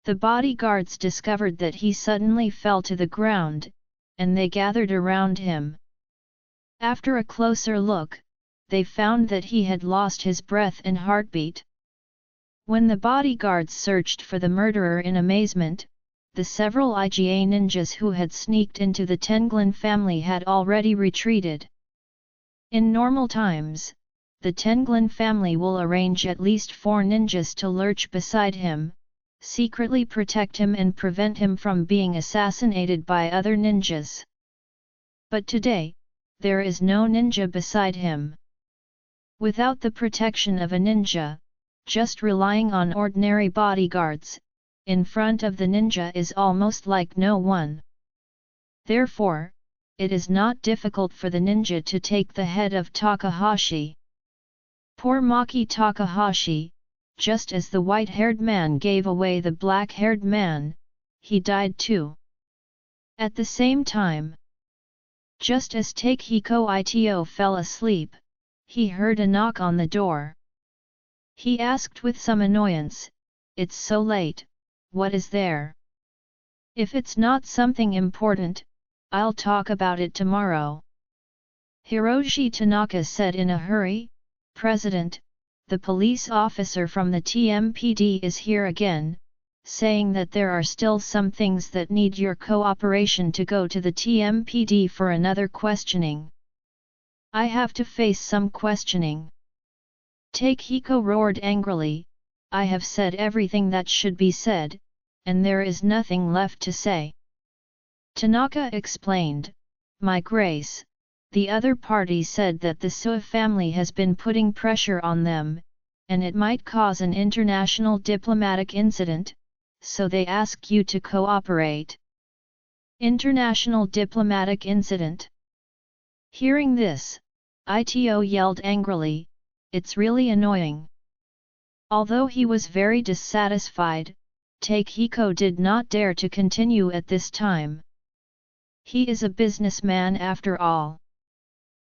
The bodyguards discovered that he suddenly fell to the ground, and they gathered around him. After a closer look, they found that he had lost his breath and heartbeat. When the bodyguards searched for the murderer in amazement, the several IGA ninjas who had sneaked into the Tenglin family had already retreated. In normal times, the Tenglin family will arrange at least 4 ninjas to lurch beside him, secretly protect him and prevent him from being assassinated by other ninjas. But today, there is no ninja beside him. Without the protection of a ninja, just relying on ordinary bodyguards, in front of the ninja is almost like no one. Therefore, it is not difficult for the ninja to take the head of Takahashi. Poor Maki Takahashi, just as the white-haired man gave away the black-haired man, he died too. At the same time, just as Takehiko Ito fell asleep, he heard a knock on the door. He asked with some annoyance, "It's so late, what is there? If it's not something important, I'll talk about it tomorrow." Hiroshi Tanaka said in a hurry, "President, the police officer from the TMPD is here again, saying that there are still some things that need your cooperation to go to the TMPD for another questioning. I have to face some questioning." Takehiko roared angrily, "I have said everything that should be said, and there is nothing left to say." Tanaka explained, "My grace, the other party said that the Sua family has been putting pressure on them, and it might cause an international diplomatic incident, so they ask you to cooperate." International diplomatic incident? Hearing this, Ito yelled angrily, "It's really annoying." Although he was very dissatisfied, Takehiko did not dare to continue at this time. He is a businessman after all.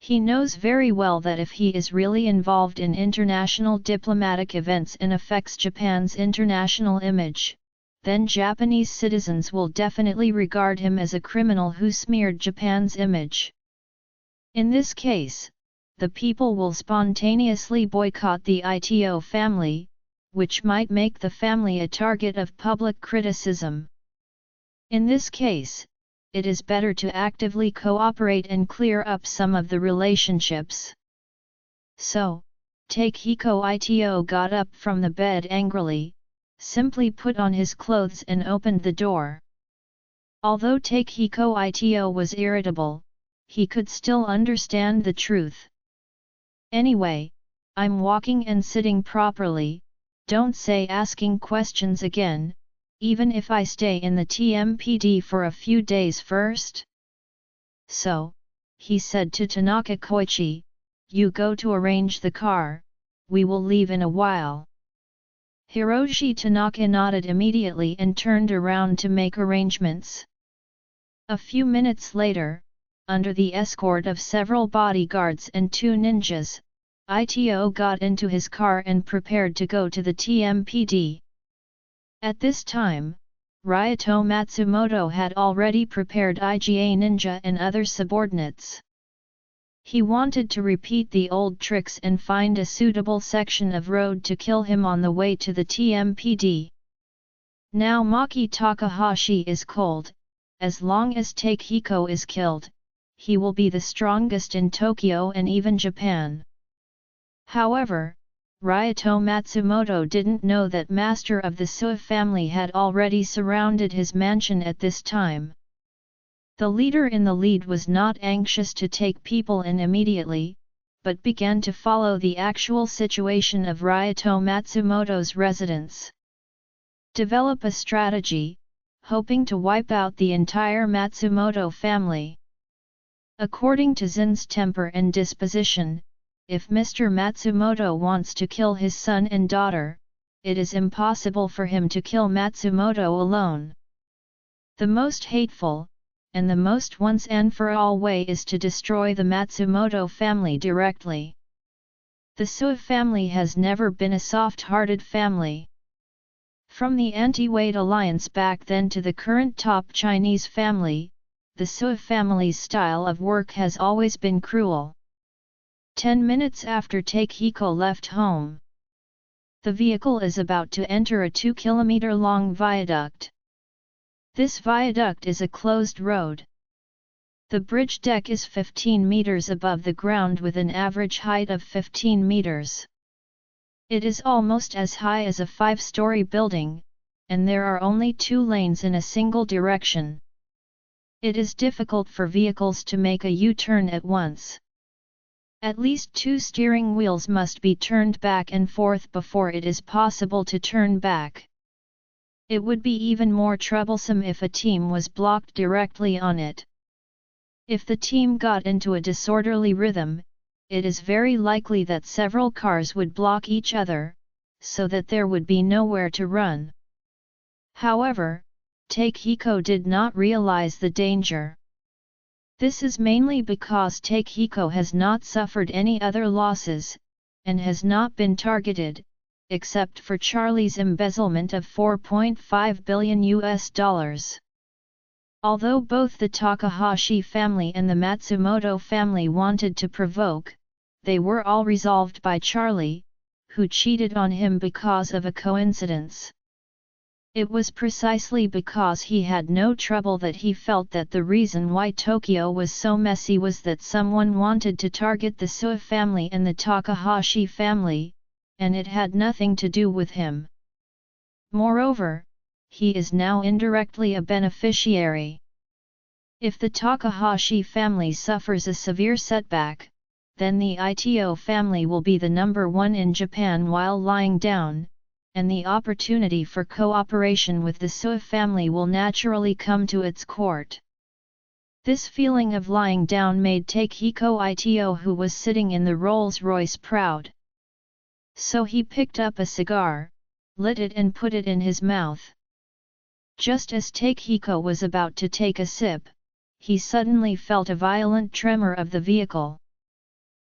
He knows very well that if he is really involved in international diplomatic events and affects Japan's international image, then Japanese citizens will definitely regard him as a criminal who smeared Japan's image. In this case, the people will spontaneously boycott the Ito family, which might make the family a target of public criticism. In this case, it is better to actively cooperate and clear up some of the relationships. So, Takehiko Ito got up from the bed angrily, simply put on his clothes and opened the door. Although Takehiko Ito was irritable, he could still understand the truth. "Anyway, I'm walking and sitting properly, don't say asking questions again, even if I stay in the TMPD for a few days first." "So," he said to Tanaka Koichi, "you go to arrange the car, we will leave in a while." Hiroshi Tanaka nodded immediately and turned around to make arrangements. A few minutes later, under the escort of several bodyguards and 2 ninjas, Ito got into his car and prepared to go to the TMPD. At this time, Ryato Matsumoto had already prepared IGA Ninja and other subordinates. He wanted to repeat the old tricks and find a suitable section of road to kill him on the way to the TMPD. Now Maki Takahashi is cold, as long as Takehiko is killed, he will be the strongest in Tokyo and even Japan. However, Ryato Matsumoto didn't know that Master of the Sua family had already surrounded his mansion at this time. The leader in the lead was not anxious to take people in immediately, but began to follow the actual situation of Ryato Matsumoto's residence. Develop a strategy, hoping to wipe out the entire Matsumoto family. According to Zin's temper and disposition, if Mr. Matsumoto wants to kill his son and daughter, it is impossible for him to kill Matsumoto alone. The most hateful, and the most once and for all way is to destroy the Matsumoto family directly. The Sui family has never been a soft-hearted family. From the anti-Wade alliance back then to the current top Chinese family, the Sui family's style of work has always been cruel. 10 minutes after Takehiko left home, the vehicle is about to enter a 2-kilometer-long viaduct. This viaduct is a closed road. The bridge deck is 15 meters above the ground with an average height of 15 meters. It is almost as high as a 5-story building, and there are only 2 lanes in a single direction. It is difficult for vehicles to make a U-turn at once. At least 2 steering wheels must be turned back and forth before it is possible to turn back. It would be even more troublesome if a team was blocked directly on it. If the team got into a disorderly rhythm, it is very likely that several cars would block each other, so that there would be nowhere to run. However, Takehiko did not realize the danger. This is mainly because Takehiko has not suffered any other losses, and has not been targeted, except for Charlie's embezzlement of $4.5 billion. Although both the Takahashi family and the Matsumoto family wanted to provoke, they were all resolved by Charlie, who cheated on him because of a coincidence. It was precisely because he had no trouble that he felt that the reason why Tokyo was so messy was that someone wanted to target the Sui family and the Takahashi family, and it had nothing to do with him. Moreover, he is now indirectly a beneficiary. If the Takahashi family suffers a severe setback, then the Ito family will be the number 1 in Japan while lying down, and the opportunity for cooperation with the Sui family will naturally come to its court. This feeling of lying down made Takehiko Ito, who was sitting in the Rolls-Royce, proud. So he picked up a cigar, lit it and put it in his mouth. Just as Takehiko was about to take a sip, he suddenly felt a violent tremor of the vehicle.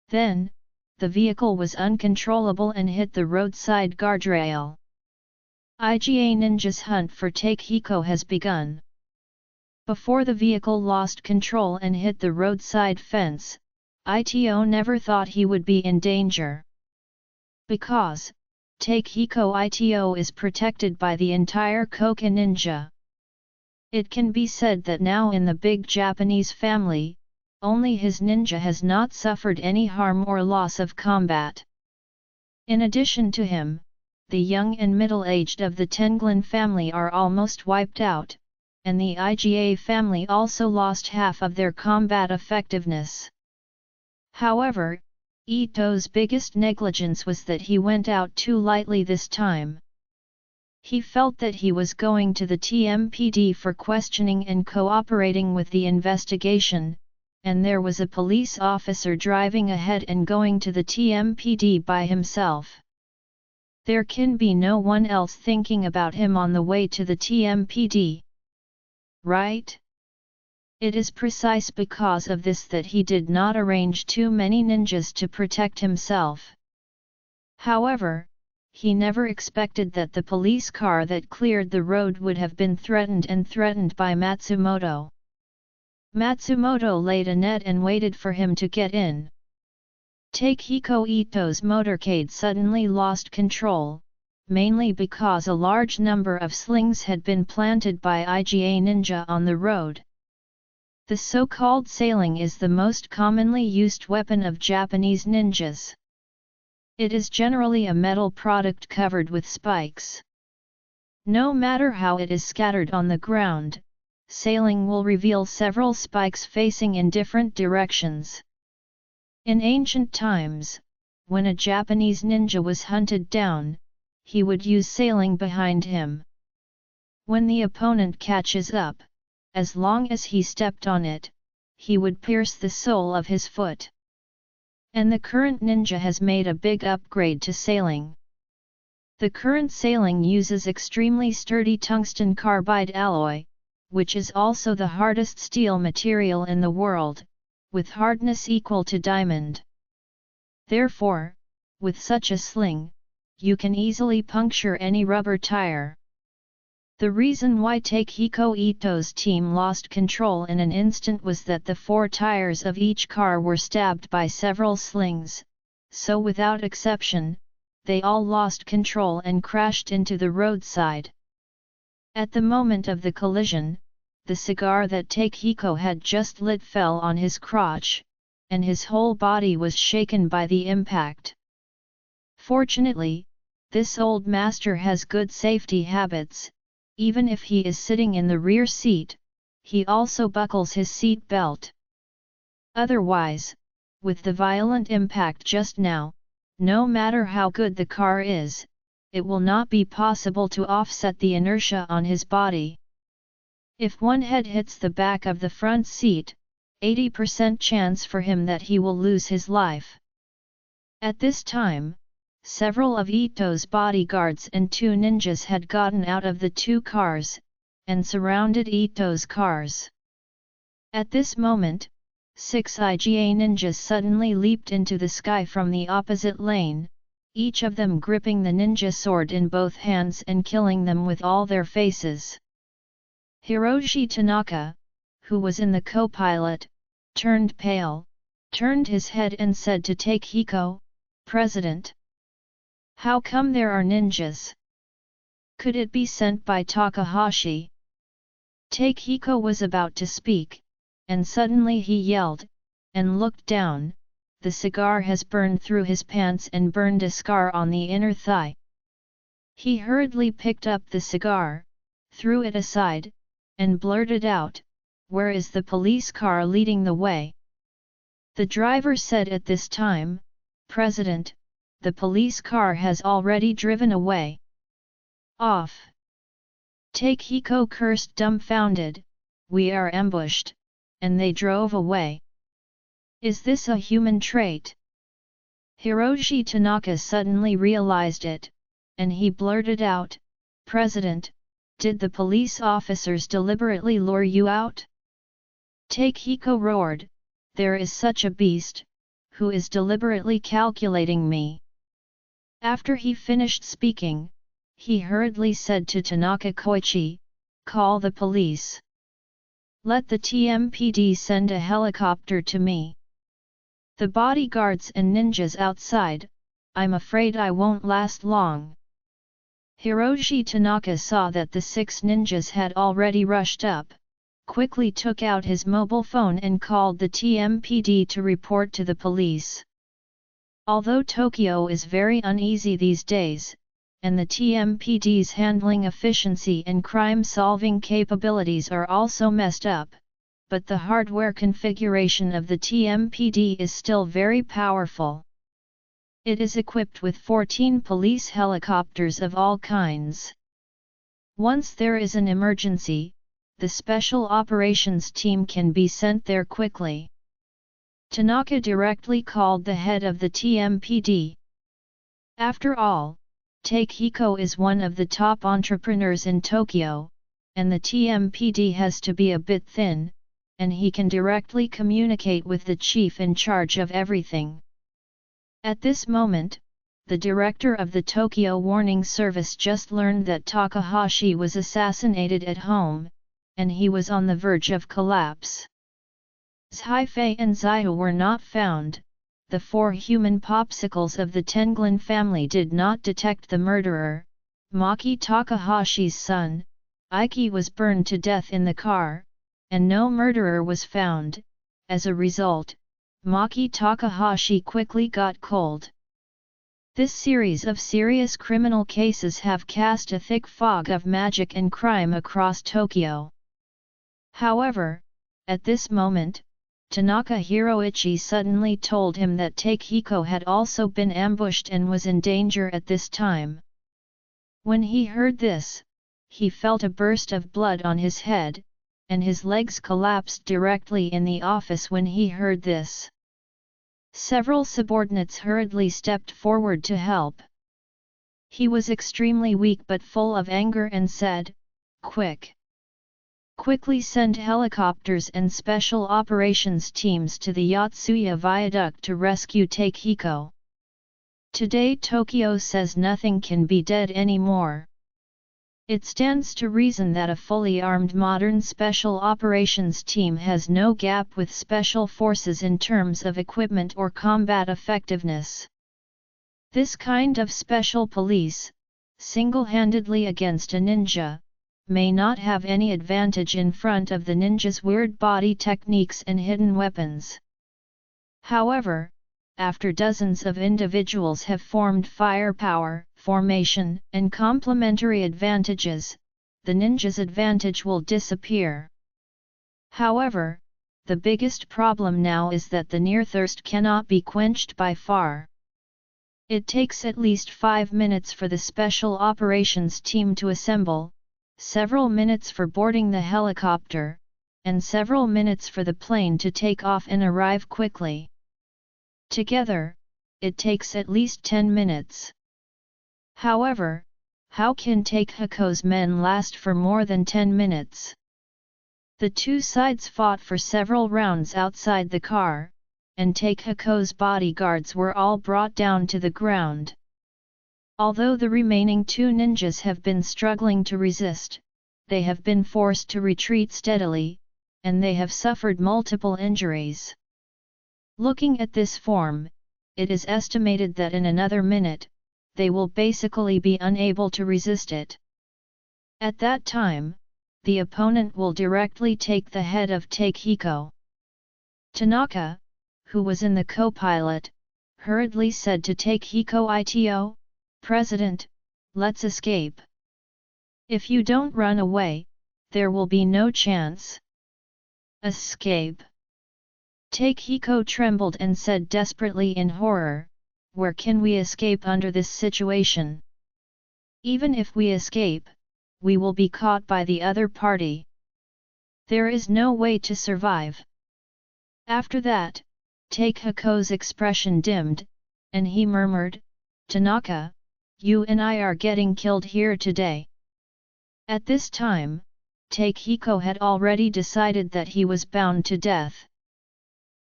Then, the vehicle was uncontrollable and hit the roadside guardrail. IGA Ninja's hunt for Takehiko has begun. Before the vehicle lost control and hit the roadside fence, Ito never thought he would be in danger. Because, Takehiko Ito is protected by the entire Koka Ninja. It can be said that now in the big Japanese family, only his ninja has not suffered any harm or loss of combat. In addition to him, the young and middle-aged of the Tenglin family are almost wiped out, and the IGA family also lost half of their combat effectiveness. However, Ito's biggest negligence was that he went out too lightly this time. He felt that he was going to the TMPD for questioning and cooperating with the investigation, and there was a police officer driving ahead and going to the TMPD by himself. There can be no one else thinking about him on the way to the TMPD. Right? It is precise because of this that he did not arrange too many ninjas to protect himself. However, he never expected that the police car that cleared the road would have been threatened by Matsumoto. Matsumoto laid a net and waited for him to get in. Takehiko Ito's motorcade suddenly lost control, mainly because a large number of slings had been planted by IGA Ninja on the road. The so-called sailing is the most commonly used weapon of Japanese ninjas. It is generally a metal product covered with spikes. No matter how it is scattered on the ground, sailing will reveal several spikes facing in different directions. In ancient times, when a Japanese ninja was hunted down, he would use sailing behind him. When the opponent catches up, as long as he stepped on it, he would pierce the sole of his foot. And the current ninja has made a big upgrade to sailing. The current sailing uses extremely sturdy tungsten carbide alloy, which is also the hardest steel material in the world, with hardness equal to diamond. Therefore, with such a sling, you can easily puncture any rubber tire. The reason why Takehiko Ito's team lost control in an instant was that the 4 tires of each car were stabbed by several slings, so without exception, they all lost control and crashed into the roadside. At the moment of the collision, the cigar that Takehiko had just lit fell on his crotch, and his whole body was shaken by the impact. Fortunately, this old master has good safety habits. Even if he is sitting in the rear seat, he also buckles his seat belt. Otherwise, with the violent impact just now, no matter how good the car is, it will not be possible to offset the inertia on his body. If one head hits the back of the front seat, 80% chance for him that he will lose his life. At this time, several of Ito's bodyguards and 2 ninjas had gotten out of the 2 cars, and surrounded Ito's cars. At this moment, 6 IGA ninjas suddenly leaped into the sky from the opposite lane, each of them gripping the ninja sword in both hands and killing them with all their faces. Hiroshi Tanaka, who was in the co-pilot, turned pale, turned his head and said to Takehiko, "President, how come there are ninjas? Could it be sent by Takahashi?" Takehiko was about to speak, and suddenly he yelled, and looked down. The cigar has burned through his pants and burned a scar on the inner thigh. He hurriedly picked up the cigar, threw it aside, and blurted out, "Where is the police car leading the way?" The driver said at this time, "President, the police car has already driven away." Off! Takehiko cursed dumbfounded, "We are ambushed, and they drove away. Is this a human trait?" Hiroshi Tanaka suddenly realized it, and he blurted out, "President, did the police officers deliberately lure you out?" Takehiko roared, "There is such a beast, who is deliberately calculating me." After he finished speaking, he hurriedly said to Tanaka Koichi, "Call the police. Let the TMPD send a helicopter to me. The bodyguards and ninjas outside, I'm afraid I won't last long." Hiroshi Tanaka saw that the 6 ninjas had already rushed up, quickly took out his mobile phone and called the TMPD to report to the police. Although Tokyo is very uneasy these days, and the TMPD's handling efficiency and crime-solving capabilities are also messed up, but the hardware configuration of the TMPD is still very powerful. It is equipped with 14 police helicopters of all kinds. Once there is an emergency, the special operations team can be sent there quickly. Tanaka directly called the head of the TMPD. After all, Takehiko is one of the top entrepreneurs in Tokyo, and the TMPD has to be a bit thin, and he can directly communicate with the chief in charge of everything. At this moment, the director of the Tokyo Warning Service just learned that Takahashi was assassinated at home, and he was on the verge of collapse. Zhaifei and Zio were not found. The 4 human popsicles of the Tenglin family did not detect the murderer. Maki Takahashi's son, Ike, was burned to death in the car, and no murderer was found. As a result, Maki Takahashi quickly got cold. This series of serious criminal cases have cast a thick fog of magic and crime across Tokyo. However, at this moment, Tanaka Hiroichi suddenly told him that Takehiko had also been ambushed and was in danger at this time. When he heard this, he felt a burst of blood on his head, and his legs collapsed directly in the office when he heard this. Several subordinates hurriedly stepped forward to help. He was extremely weak but full of anger and said, "Quick! Quickly send helicopters and special operations teams to the Yotsuya Viaduct to rescue Takehiko. Today Tokyo says nothing can be dead anymore. It stands to reason that a fully armed modern special operations team has no gap with special forces in terms of equipment or combat effectiveness. This kind of special police, single-handedly against a ninja, may not have any advantage in front of the ninja's weird body techniques and hidden weapons. However, after dozens of individuals have formed firepower, formation, and complementary advantages, the ninja's advantage will disappear. However, the biggest problem now is that the near thirst cannot be quenched by far. It takes at least 5 minutes for the special operations team to assemble, several minutes for boarding the helicopter, and several minutes for the plane to take off and arrive quickly. Together, it takes at least 10 minutes. However, how can Takehiko's men last for more than 10 minutes? The two sides fought for several rounds outside the car, and Takehiko's bodyguards were all brought down to the ground. Although the remaining two ninjas have been struggling to resist, they have been forced to retreat steadily, and they have suffered multiple injuries. Looking at this form, it is estimated that in another minute, they will basically be unable to resist it. At that time, the opponent will directly take the head of Takehiko. Tanaka, who was in the co-pilot, hurriedly said to Takehiko, "Ito, President, let's escape. If you don't run away, there will be no chance." "Escape?" Takehiko trembled and said desperately in horror, "Where can we escape under this situation? Even if we escape, we will be caught by the other party. There is no way to survive." After that, Takehiko's expression dimmed, and he murmured, "Tanaka, you and I are getting killed here today." At this time, Takehiko had already decided that he was bound to death.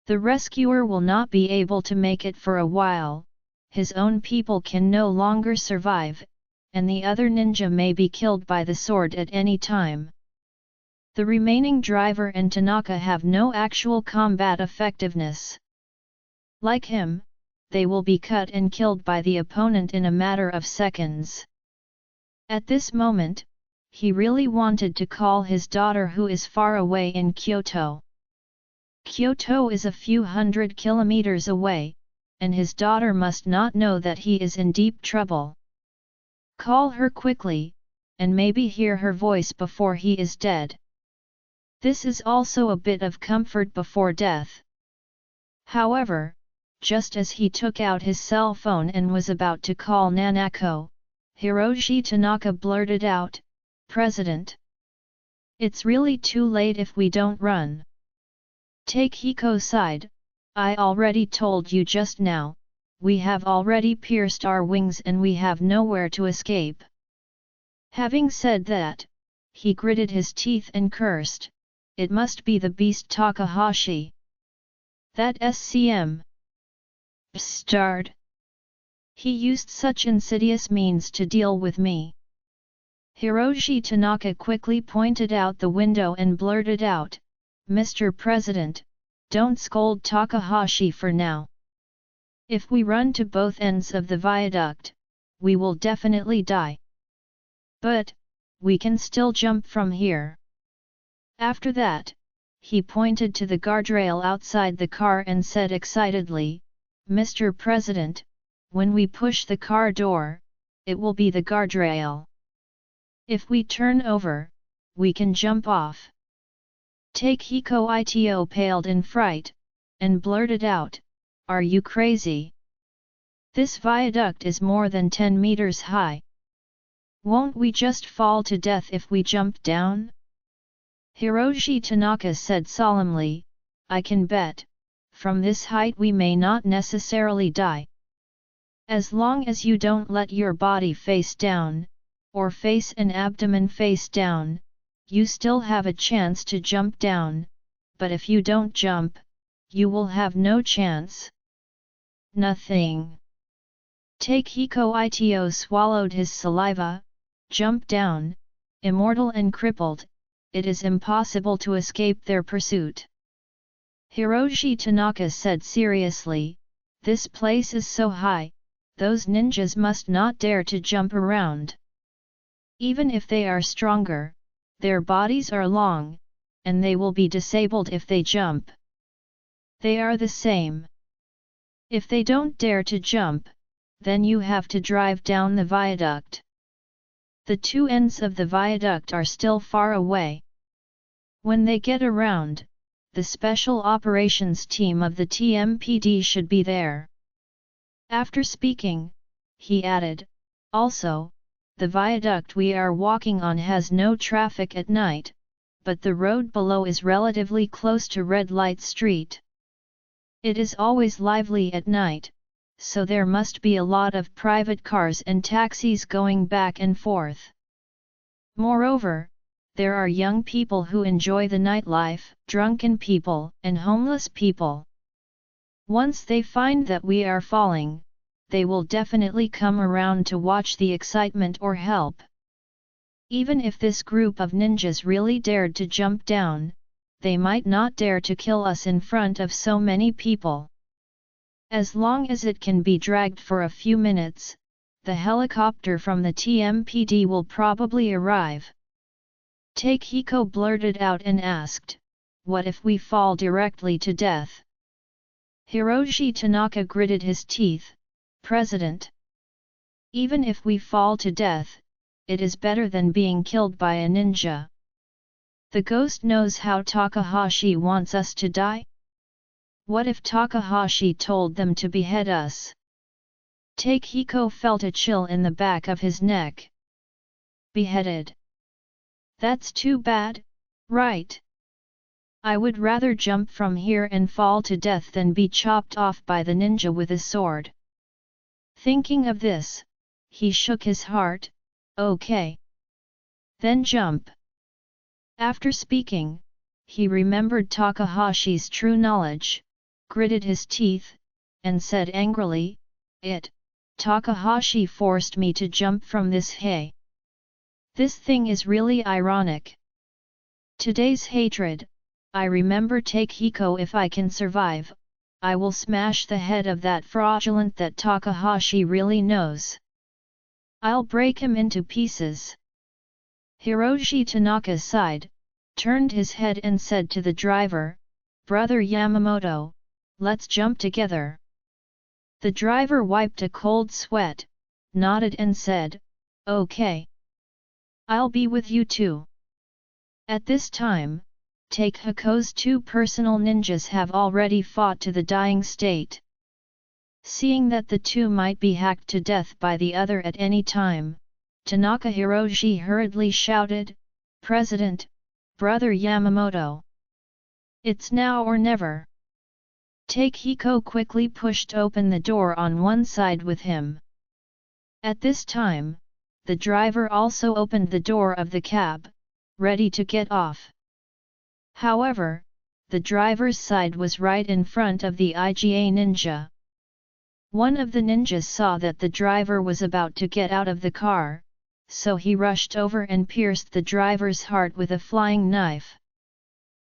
The rescuer will not be able to make it for a while, his own people can no longer survive, and the other ninja may be killed by the sword at any time. The remaining driver and Tanaka have no actual combat effectiveness. Like him, they will be cut and killed by the opponent in a matter of seconds. At this moment, he really wanted to call his daughter, who is far away in Kyoto. Kyoto is a few hundred kilometers away, and his daughter must not know that he is in deep trouble. Call her quickly, and maybe hear her voice before he is dead. This is also a bit of comfort before death. However, just as he took out his cell phone and was about to call Nanako, Hiroshi Tanaka blurted out, "President! It's really too late if we don't run." Takehiko sighed, "I already told you just now, we have already pierced our wings and we have nowhere to escape." Having said that, he gritted his teeth and cursed, "It must be the beast Takahashi. That SCM bastard. He used such insidious means to deal with me." Hiroshi Tanaka quickly pointed out the window and blurted out, "Mr. President, don't scold Takahashi for now. If we run to both ends of the viaduct, we will definitely die. But, we can still jump from here." After that, he pointed to the guardrail outside the car and said excitedly, "Mr. President, when we push the car door, it will be the guardrail. If we turn over, we can jump off." Takehiko Ito paled in fright, and blurted out, "Are you crazy? This viaduct is more than 10 meters high. Won't we just fall to death if we jump down?" Hiroshi Tanaka said solemnly, "I can bet, from this height we may not necessarily die. As long as you don't let your body face down, or face and abdomen face down, you still have a chance to jump down, but if you don't jump, you will have no chance. Nothing. Takehiko Ito swallowed his saliva. Jump down, immortal and crippled, it is impossible to escape their pursuit. Hiroshi Tanaka said seriously, this place is so high, those ninjas must not dare to jump around. Even if they are stronger, their bodies are long, and they will be disabled if they jump. They are the same. If they don't dare to jump, then you have to drive down the viaduct. The two ends of the viaduct are still far away. When they get around, the special operations team of the TMPD should be there. After speaking, he added, also, the viaduct we are walking on has no traffic at night, but the road below is relatively close to Red Light Street. It is always lively at night, so there must be a lot of private cars and taxis going back and forth. Moreover, there are young people who enjoy the nightlife, drunken people, and homeless people. Once they find that we are falling, they will definitely come around to watch the excitement or help. Even if this group of ninjas really dared to jump down, they might not dare to kill us in front of so many people. As long as it can be dragged for a few minutes, the helicopter from the TMPD will probably arrive. Takehiko blurted out and asked, what if we fall directly to death? Hiroshi Tanaka gritted his teeth, President. Even if we fall to death, it is better than being killed by a ninja. The ghost knows how Takahashi wants us to die? What if Takahashi told them to behead us? Takehiko felt a chill in the back of his neck. Beheaded. That's too bad, right? I would rather jump from here and fall to death than be chopped off by the ninja with a sword. Thinking of this, he shook his heart, okay. Then jump. After speaking, he remembered Takahashi's true knowledge, gritted his teeth, and said angrily, Takahashi forced me to jump from this hay. This thing is really ironic. Today's hatred, I remember Takehiko if I can survive, I will smash the head of that fraudulent that Takahashi really knows. I'll break him into pieces. Hiroshi Tanaka sighed, turned his head and said to the driver, Brother Yamamoto, let's jump together. The driver wiped a cold sweat, nodded and said, okay. I'll be with you too. At this time, Takehiko's two personal ninjas have already fought to the dying state. Seeing that the two might be hacked to death by the other at any time, Tanaka Hiroshi hurriedly shouted, President, Brother Yamamoto. It's now or never. Takehiko quickly pushed open the door on one side with him. At this time, the driver also opened the door of the cab, ready to get off. However, the driver's side was right in front of the IGA ninja. One of the ninjas saw that the driver was about to get out of the car, so he rushed over and pierced the driver's heart with a flying knife.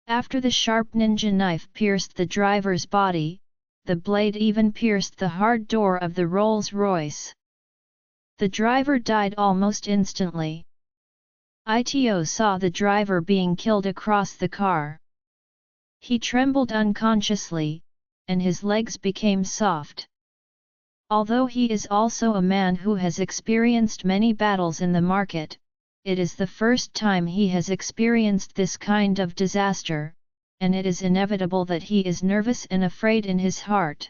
After the sharp ninja knife pierced the driver's body, the blade even pierced the hard door of the Rolls-Royce. The driver died almost instantly. Ito saw the driver being killed across the car. He trembled unconsciously, and his legs became soft. Although he is also a man who has experienced many battles in the market, it is the first time he has experienced this kind of disaster, and it is inevitable that he is nervous and afraid in his heart.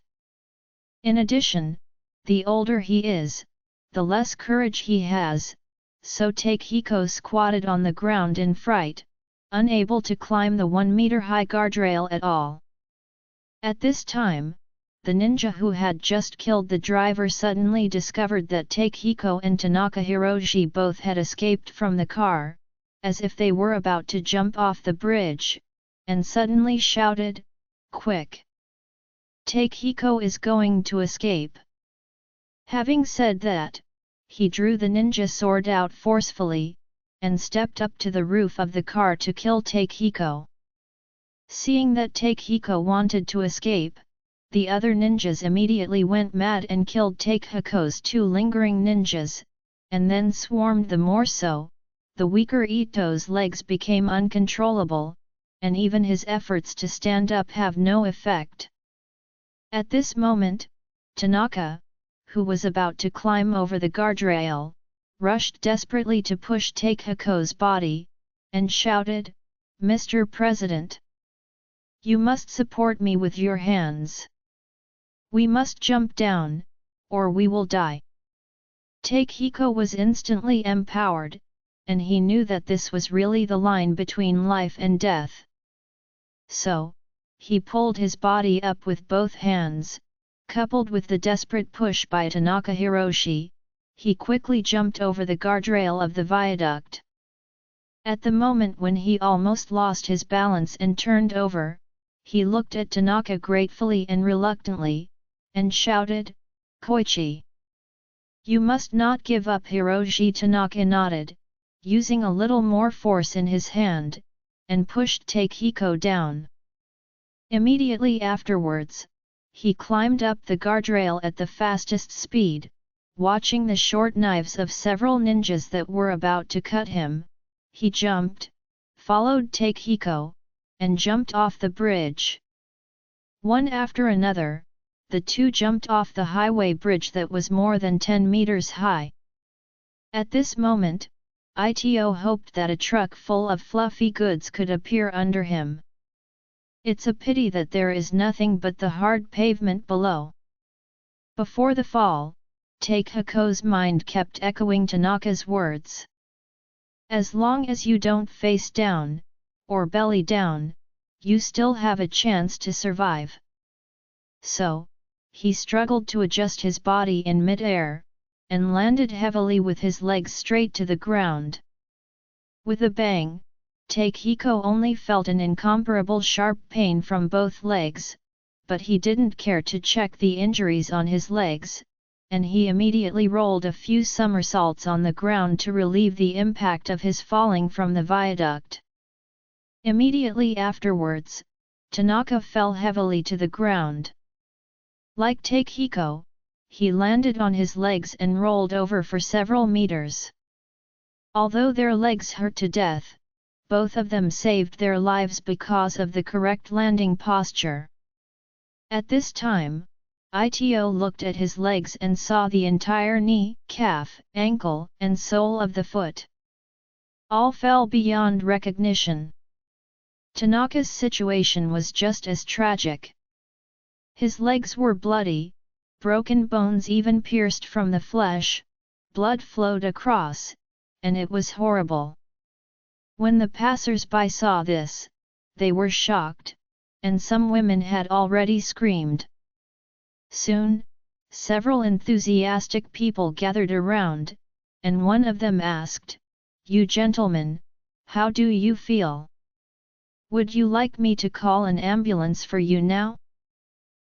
In addition, the older he is, the less courage he has, so Takehiko squatted on the ground in fright, unable to climb the 1-meter-high guardrail at all. At this time, the ninja who had just killed the driver suddenly discovered that Takehiko and Tanaka Hiroshi both had escaped from the car, as if they were about to jump off the bridge, and suddenly shouted, "Quick! Takehiko is going to escape!" Having said that, he drew the ninja sword out forcefully, and stepped up to the roof of the car to kill Takehiko. Seeing that Takehiko wanted to escape, the other ninjas immediately went mad and killed Takehiko's two lingering ninjas, and then swarmed the more so. The weaker Ito's legs became uncontrollable, and even his efforts to stand up have no effect. At this moment, Tanaka, who was about to climb over the guardrail, rushed desperately to push Takehiko's body, and shouted, "Mr. President! You must support me with your hands. We must jump down, or we will die." Takehiko was instantly empowered, and he knew that this was really the line between life and death. So, he pulled his body up with both hands, coupled with the desperate push by Tanaka Hiroshi, he quickly jumped over the guardrail of the viaduct. At the moment when he almost lost his balance and turned over, he looked at Tanaka gratefully and reluctantly, and shouted, "Koichi! You must not give up." Hiroshi Tanaka nodded, using a little more force in his hand, and pushed Takehiko down. Immediately afterwards, he climbed up the guardrail at the fastest speed, watching the short knives of several ninjas that were about to cut him. He jumped, followed Takehiko, and jumped off the bridge. One after another, the two jumped off the highway bridge that was more than 10 meters high. At this moment, Ito hoped that a truck full of fluffy goods could appear under him. It's a pity that there is nothing but the hard pavement below. Before the fall, Takehiko's mind kept echoing Tanaka's words. As long as you don't face down, or belly down, you still have a chance to survive. So, he struggled to adjust his body in mid-air, and landed heavily with his legs straight to the ground. With a bang, Takehiko only felt an incomparable sharp pain from both legs, but he didn't care to check the injuries on his legs, and he immediately rolled a few somersaults on the ground to relieve the impact of his falling from the viaduct. Immediately afterwards, Tanaka fell heavily to the ground. Like Takehiko, he landed on his legs and rolled over for several meters. Although their legs hurt to death, both of them saved their lives because of the correct landing posture. At this time, Ito looked at his legs and saw the entire knee, calf, ankle, and sole of the foot. All fell beyond recognition. Tanaka's situation was just as tragic. His legs were bloody, broken bones even pierced from the flesh, blood flowed across, and it was horrible. When the passers-by saw this, they were shocked, and some women had already screamed. Soon, several enthusiastic people gathered around, and one of them asked, "You gentlemen, how do you feel? Would you like me to call an ambulance for you now?"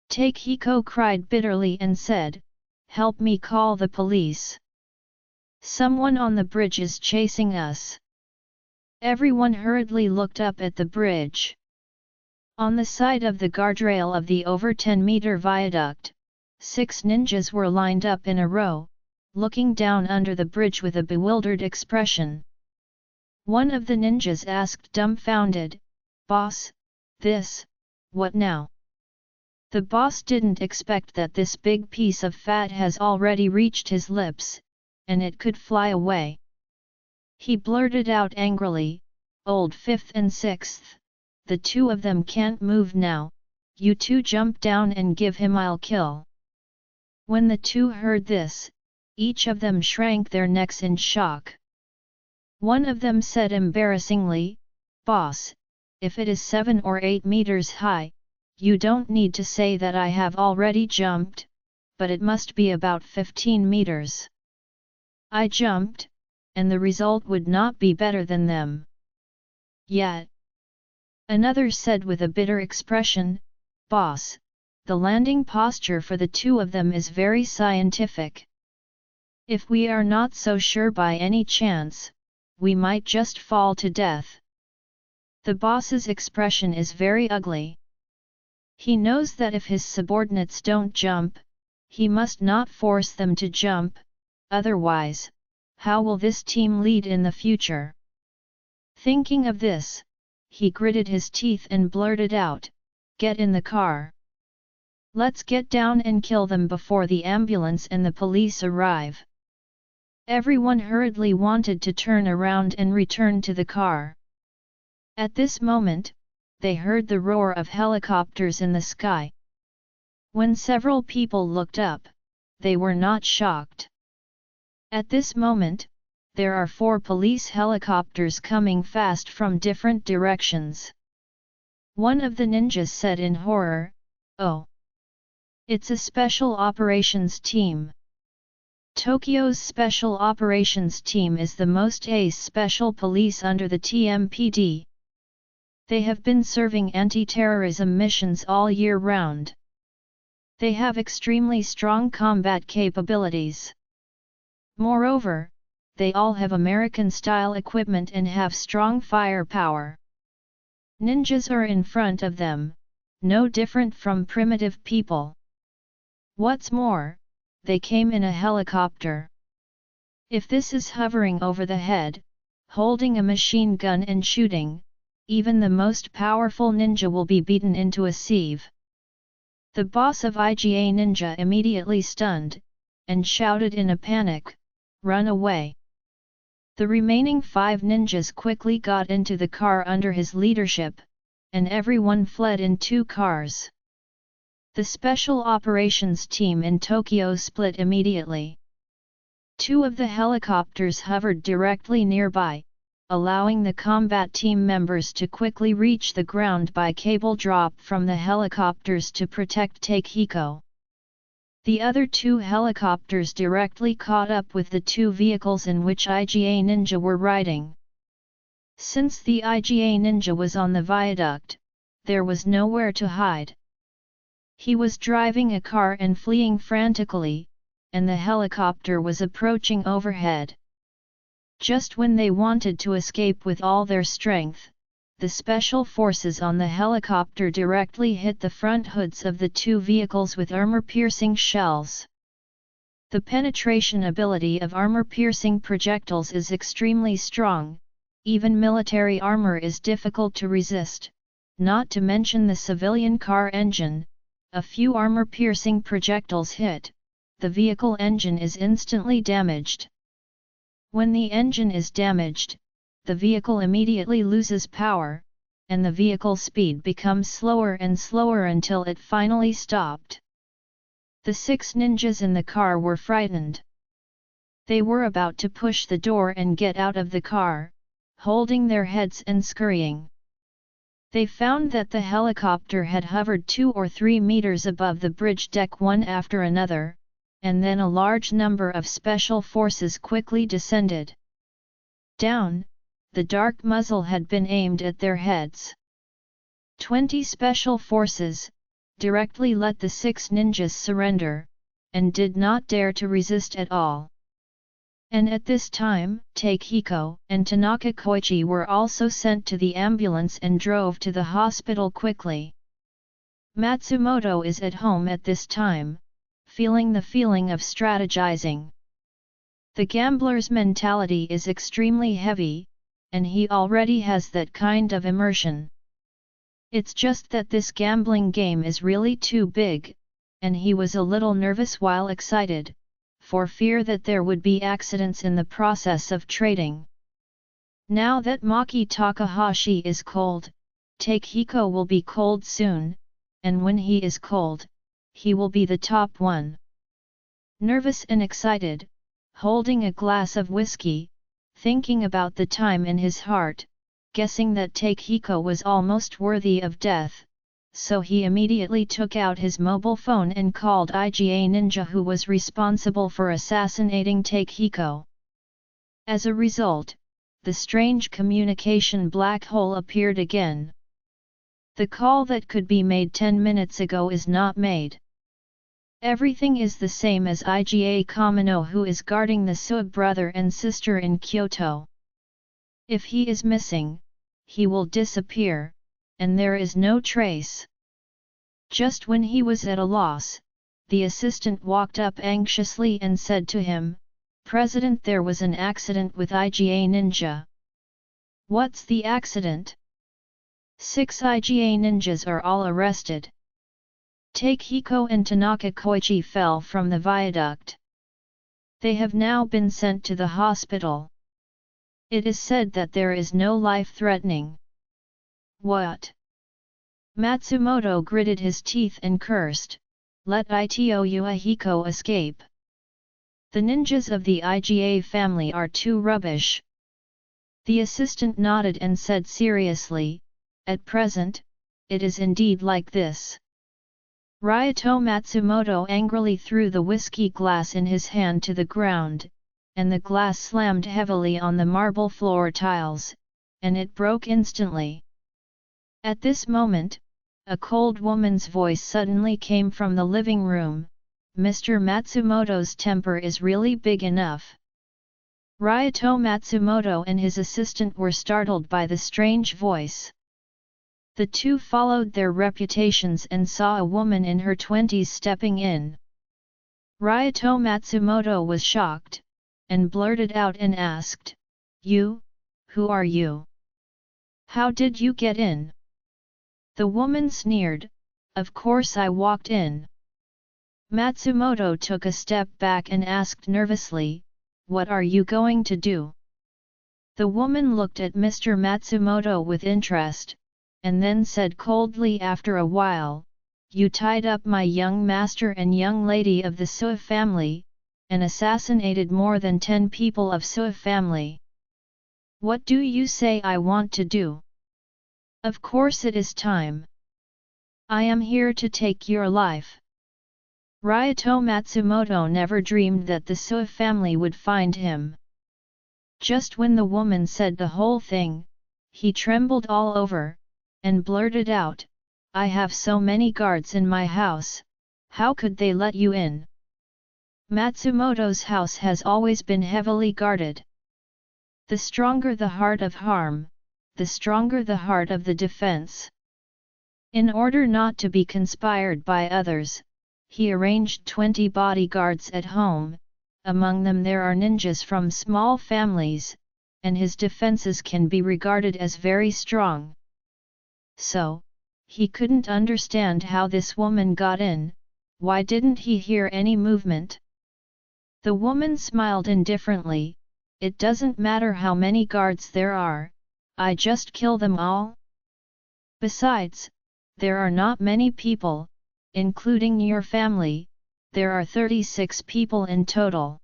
Takehiko cried bitterly and said, "Help me call the police. Someone on the bridge is chasing us." Everyone hurriedly looked up at the bridge. On the side of the guardrail of the over 10-meter viaduct, 6 ninjas were lined up in a row, looking down under the bridge with a bewildered expression. One of the ninjas asked dumbfounded, "Boss, what now?" The boss didn't expect that this big piece of fat has already reached his lips, and it could fly away. He blurted out angrily, "Old 5th and 6th, the two of them can't move now, you two jump down and give him I'll kill." When the two heard this, each of them shrank their necks in shock. One of them said embarrassingly, "Boss, if it is 7 or 8 meters high, You don't need to say that I have already jumped, but it must be about 15 meters. I jumped, and the result would not be better than them. Yet. Another said with a bitter expression, Boss, the landing posture for the two of them is very scientific. If we are not so sure by any chance, we might just fall to death. The boss's expression is very ugly. He knows that if his subordinates don't jump, he must not force them to jump, otherwise, how will this team lead in the future? Thinking of this, he gritted his teeth and blurted out, Get in the car. Let's get down and kill them before the ambulance and the police arrive. Everyone hurriedly wanted to turn around and return to the car. At this moment, they heard the roar of helicopters in the sky. When several people looked up, they were not shocked. At this moment, there are 4 police helicopters coming fast from different directions. One of the ninjas said in horror, Oh! It's a special operations team. Tokyo's Special Operations Team is the most ace special police under the TMPD. They have been serving anti-terrorism missions all year round. They have extremely strong combat capabilities. Moreover, they all have American-style equipment and have strong firepower. Ninjas are in front of them, no different from primitive people. What's more, they came in a helicopter. If this is hovering over the head, holding a machine gun and shooting, even the most powerful ninja will be beaten into a sieve. The boss of IGA Ninja immediately stunned, and shouted in a panic, Run away! The remaining 5 ninjas quickly got into the car under his leadership, and everyone fled in 2 cars. The Special Operations Team in Tokyo split immediately. 2 of the helicopters hovered directly nearby, allowing the combat team members to quickly reach the ground by cable drop from the helicopters to protect Takehiko. The other 2 helicopters directly caught up with the 2 vehicles in which IGA Ninja were riding. Since the IGA Ninja was on the viaduct, there was nowhere to hide. He was driving a car and fleeing frantically, and the helicopter was approaching overhead. Just when they wanted to escape with all their strength, the special forces on the helicopter directly hit the front hoods of the 2 vehicles with armor-piercing shells. The penetration ability of armor-piercing projectiles is extremely strong, even military armor is difficult to resist, not to mention the civilian car engine. A few armor-piercing projectiles hit, the vehicle engine is instantly damaged. When the engine is damaged, the vehicle immediately loses power, and the vehicle speed becomes slower and slower until it finally stopped. The 6 ninjas in the car were frightened. They were about to push the door and get out of the car, holding their heads and scurrying. They found that the helicopter had hovered 2 or 3 meters above the bridge deck one after another, and then a large number of special forces quickly descended. Down, the dark muzzle had been aimed at their heads. 20 special forces directly let the 6 ninjas surrender, and did not dare to resist at all. And at this time, Takehiko and Tanaka Koichi were also sent to the ambulance and drove to the hospital quickly. Matsumoto is at home at this time, feeling the feeling of strategizing. The gambler's mentality is extremely heavy, and he already has that kind of immersion. It's just that this gambling game is really too big, and he was a little nervous while excited, for fear that there would be accidents in the process of trading. Now that Maki Takahashi is cold, Takehiko will be cold soon, and when he is cold, he will be the top one. Nervous and excited, holding a glass of whiskey, thinking about the time in his heart, guessing that Takehiko was almost worthy of death, so he immediately took out his mobile phone and called IGA Ninja, who was responsible for assassinating Takehiko. As a result, the strange communication black hole appeared again. The call that could be made 10 minutes ago is not made. Everything is the same as IGA Kamino, who is guarding the Suib brother and sister in Kyoto. If he is missing, he will disappear, and there is no trace. Just when he was at a loss, the assistant walked up anxiously and said to him, "President, there was an accident with IGA Ninja." "What's the accident?" "6 IGA ninjas are all arrested. Takehiko and Tanaka Koichi fell from the viaduct. They have now been sent to the hospital. It is said that there is no life-threatening." "What?" Matsumoto gritted his teeth and cursed, "Let Ito Yuahiko escape. The ninjas of the IGA family are too rubbish." The assistant nodded and said seriously, "At present, it is indeed like this." Ryoto Matsumoto angrily threw the whiskey glass in his hand to the ground, and the glass slammed heavily on the marble floor tiles, and it broke instantly. At this moment, a cold woman's voice suddenly came from the living room, "Mr. Matsumoto's temper is really big enough." Ryoto Matsumoto and his assistant were startled by the strange voice. The two followed their reputations and saw a woman in her 20s stepping in. Ryoto Matsumoto was shocked, and blurted out and asked, "You? Who are you? How did you get in?" The woman sneered, "Of course I walked in." Matsumoto took a step back and asked nervously, "What are you going to do?" The woman looked at Mr. Matsumoto with interest, and then said coldly after a while, "You tied up my young master and young lady of the Suib family, and assassinated more than 10 people of Suib family. What do you say I want to do?" "Of course it is time. I am here to take your life." Ryoto Matsumoto never dreamed that the Suib family would find him. Just when the woman said the whole thing, he trembled all over, and blurted out, "I have so many guards in my house, how could they let you in?" Matsumoto's house has always been heavily guarded. The stronger the heart of harm, the stronger the heart of the defense. In order not to be conspired by others, he arranged 20 bodyguards at home, among them there are ninjas from small families, and his defenses can be regarded as very strong. So, he couldn't understand how this woman got in. Why didn't he hear any movement? The woman smiled indifferently, "It doesn't matter how many guards there are, I just kill them all. Besides, there are not many people, including your family, there are 36 people in total.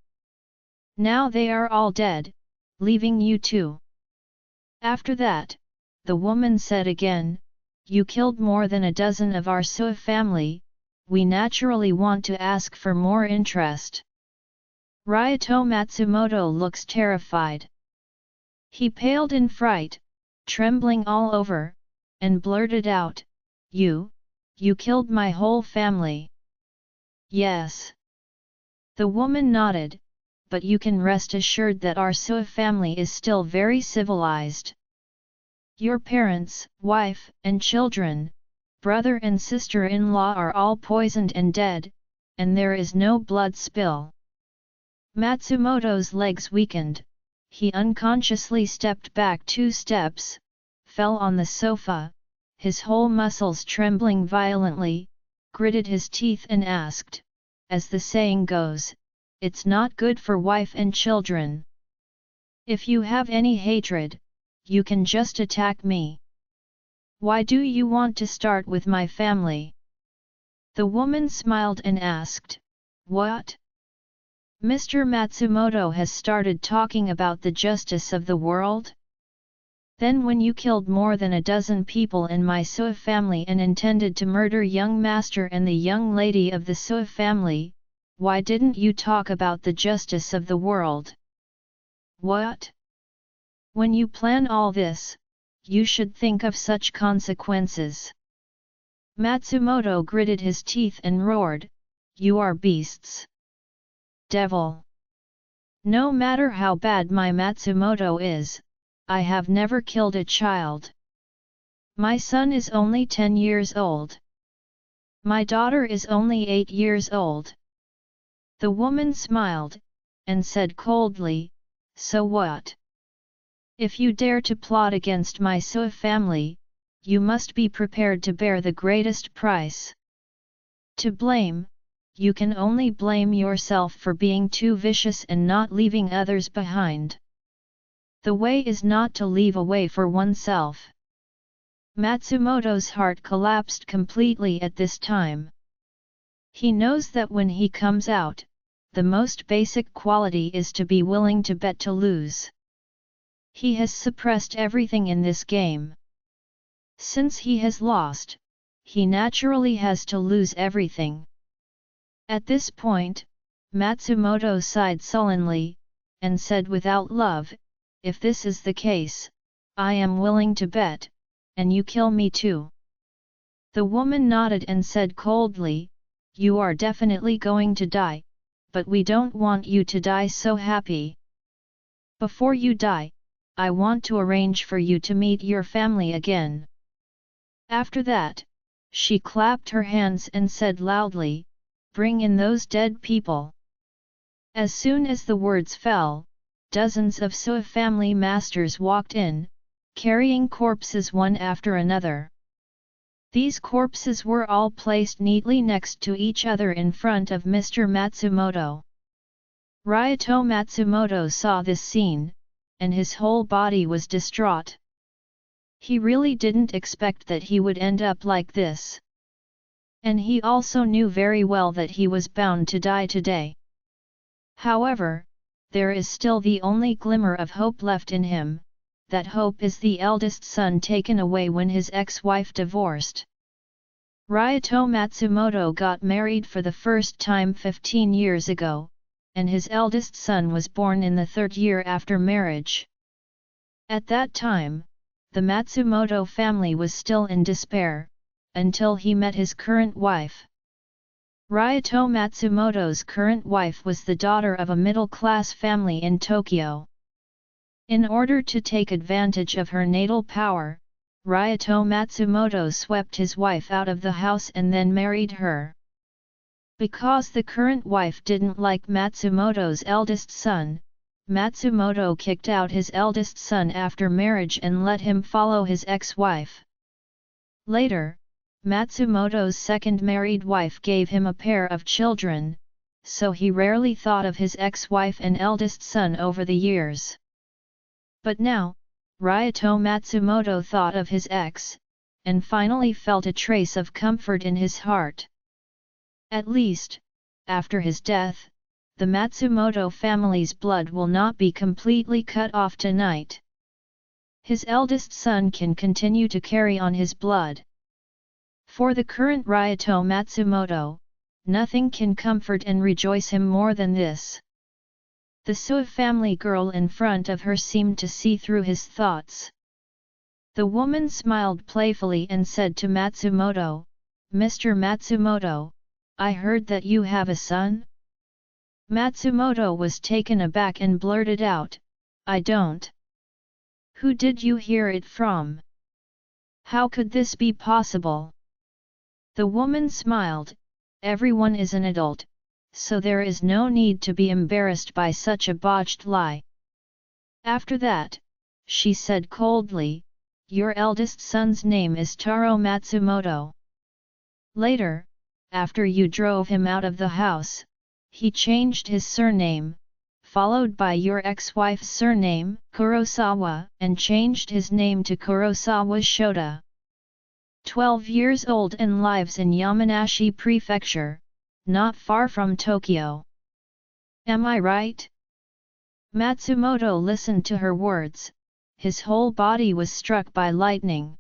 Now they are all dead, leaving you two." After that, the woman said again, "You killed more than a dozen of our Suib family, we naturally want to ask for more interest." Ryoto Matsumoto looks terrified. He paled in fright, trembling all over, and blurted out, You killed my whole family." "Yes." The woman nodded, "But you can rest assured that our Suib family is still very civilized. Your parents, wife, and children, brother and sister-in-law are all poisoned and dead, and there is no blood spill." Matsumoto's legs weakened, he unconsciously stepped back 2 steps, fell on the sofa, his whole muscles trembling violently, gritted his teeth and asked, as the saying goes, "It's not good for wife and children. If you have any hatred, you can just attack me. Why do you want to start with my family?" The woman smiled and asked, "What? Mr. Matsumoto has started talking about the justice of the world?" Then when you killed more than a dozen people in my Sua family and intended to murder young master and the young lady of the Sua family, why didn't you talk about the justice of the world? What? When you plan all this, you should think of such consequences. Matsumoto gritted his teeth and roared, "You are beasts! Devil! No matter how bad my Matsumoto is, I have never killed a child. My son is only 10 years old. My daughter is only 8 years old." The woman smiled, and said coldly, "So what? If you dare to plot against my Sua family, you must be prepared to bear the greatest price. To blame, you can only blame yourself for being too vicious and not leaving others behind. The way is not to leave a way for oneself." Matsumoto's heart collapsed completely at this time. He knows that when he comes out, the most basic quality is to be willing to bet to lose. He has suppressed everything in this game. Since he has lost, he naturally has to lose everything. At this point, Matsumoto sighed sullenly, and said without love, "If this is the case, I am willing to bet, and you kill me too." The woman nodded and said coldly, "You are definitely going to die, but we don't want you to die so happy. Before you die, I want to arrange for you to meet your family again." After that, she clapped her hands and said loudly, "Bring in those dead people." As soon as the words fell, dozens of Sua family masters walked in, carrying corpses one after another. These corpses were all placed neatly next to each other in front of Mr. Matsumoto. Ryoto Matsumoto saw this scene, and his whole body was distraught. He really didn't expect that he would end up like this. And he also knew very well that he was bound to die today. However, there is still the only glimmer of hope left in him. That hope is the eldest son taken away when his ex-wife divorced. Ryoto Matsumoto got married for the first time 15 years ago, and his eldest son was born in the 3rd year after marriage. At that time, the Matsumoto family was still in despair, until he met his current wife. Ryoto Matsumoto's current wife was the daughter of a middle-class family in Tokyo. In order to take advantage of her natal power, Ryoto Matsumoto swept his wife out of the house and then married her. Because the current wife didn't like Matsumoto's eldest son, Matsumoto kicked out his eldest son after marriage and let him follow his ex-wife. Later, Matsumoto's second married wife gave him a pair of children, so he rarely thought of his ex-wife and eldest son over the years. But now, Ryoto Matsumoto thought of his ex, and finally felt a trace of comfort in his heart. At least, after his death, the Matsumoto family's blood will not be completely cut off tonight. His eldest son can continue to carry on his blood. For the current Ryoto Matsumoto, nothing can comfort and rejoice him more than this. The Sua family girl in front of her seemed to see through his thoughts. The woman smiled playfully and said to Matsumoto, "Mr. Matsumoto, I heard that you have a son?" Matsumoto was taken aback and blurted out, "I don't." "Who did you hear it from? How could this be possible?" The woman smiled, "Everyone is an adult, so there is no need to be embarrassed by such a botched lie." After that, she said coldly, "Your eldest son's name is Taro Matsumoto. Later, after you drove him out of the house, he changed his surname, followed by your ex-wife's surname, Kurosawa, and changed his name to Kurosawa Shota. 12 years old and lives in Yamanashi Prefecture, not far from Tokyo. Am I right?" Matsumoto listened to her words, his whole body was struck by lightning.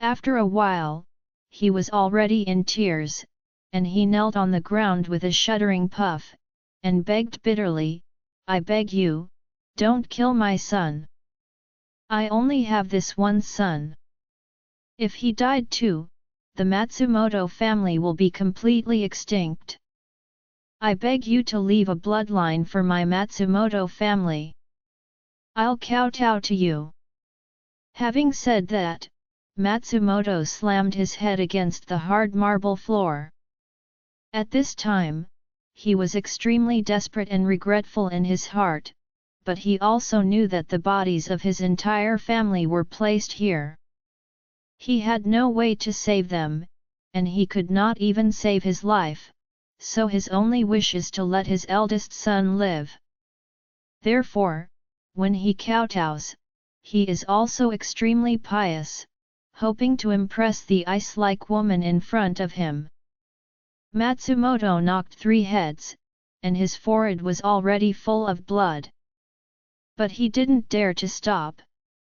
After a while, he was already in tears, and he knelt on the ground with a shuddering puff, and begged bitterly, "I beg you, don't kill my son. I only have this one son. If he died too, the Matsumoto family will be completely extinct. I beg you to leave a bloodline for my Matsumoto family. I'll kowtow to you." Having said that, Matsumoto slammed his head against the hard marble floor. At this time, he was extremely desperate and regretful in his heart, but he also knew that the bodies of his entire family were placed here. He had no way to save them, and he could not even save his life, so his only wish is to let his eldest son live. Therefore, when he kowtows, he is also extremely pious, hoping to impress the ice-like woman in front of him. Matsumoto knocked 3 heads, and his forehead was already full of blood. But he didn't dare to stop,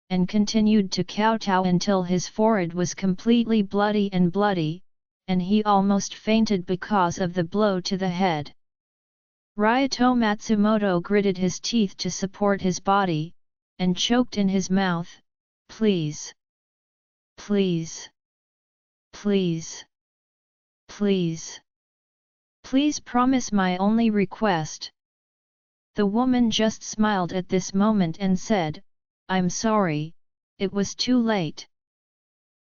and continued to kowtow until his forehead was completely bloody, and he almost fainted because of the blow to the head. Ryoto Matsumoto gritted his teeth to support his body, and choked in his mouth, "Please! Please! Please! Please! Please promise my only request." The woman just smiled at this moment and said, "I'm sorry, it was too late.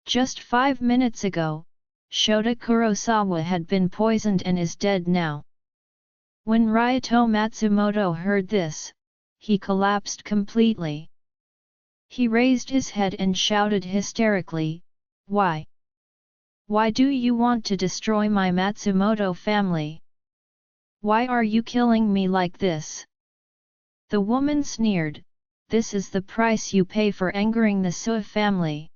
Just 5 minutes ago, Shota Kurosawa had been poisoned and is dead now." When Ryoto Matsumoto heard this, he collapsed completely. He raised his head and shouted hysterically, "Why? Why do you want to destroy my Matsumoto family? Why are you killing me like this?" The woman sneered, "This is the price you pay for angering the Sua family."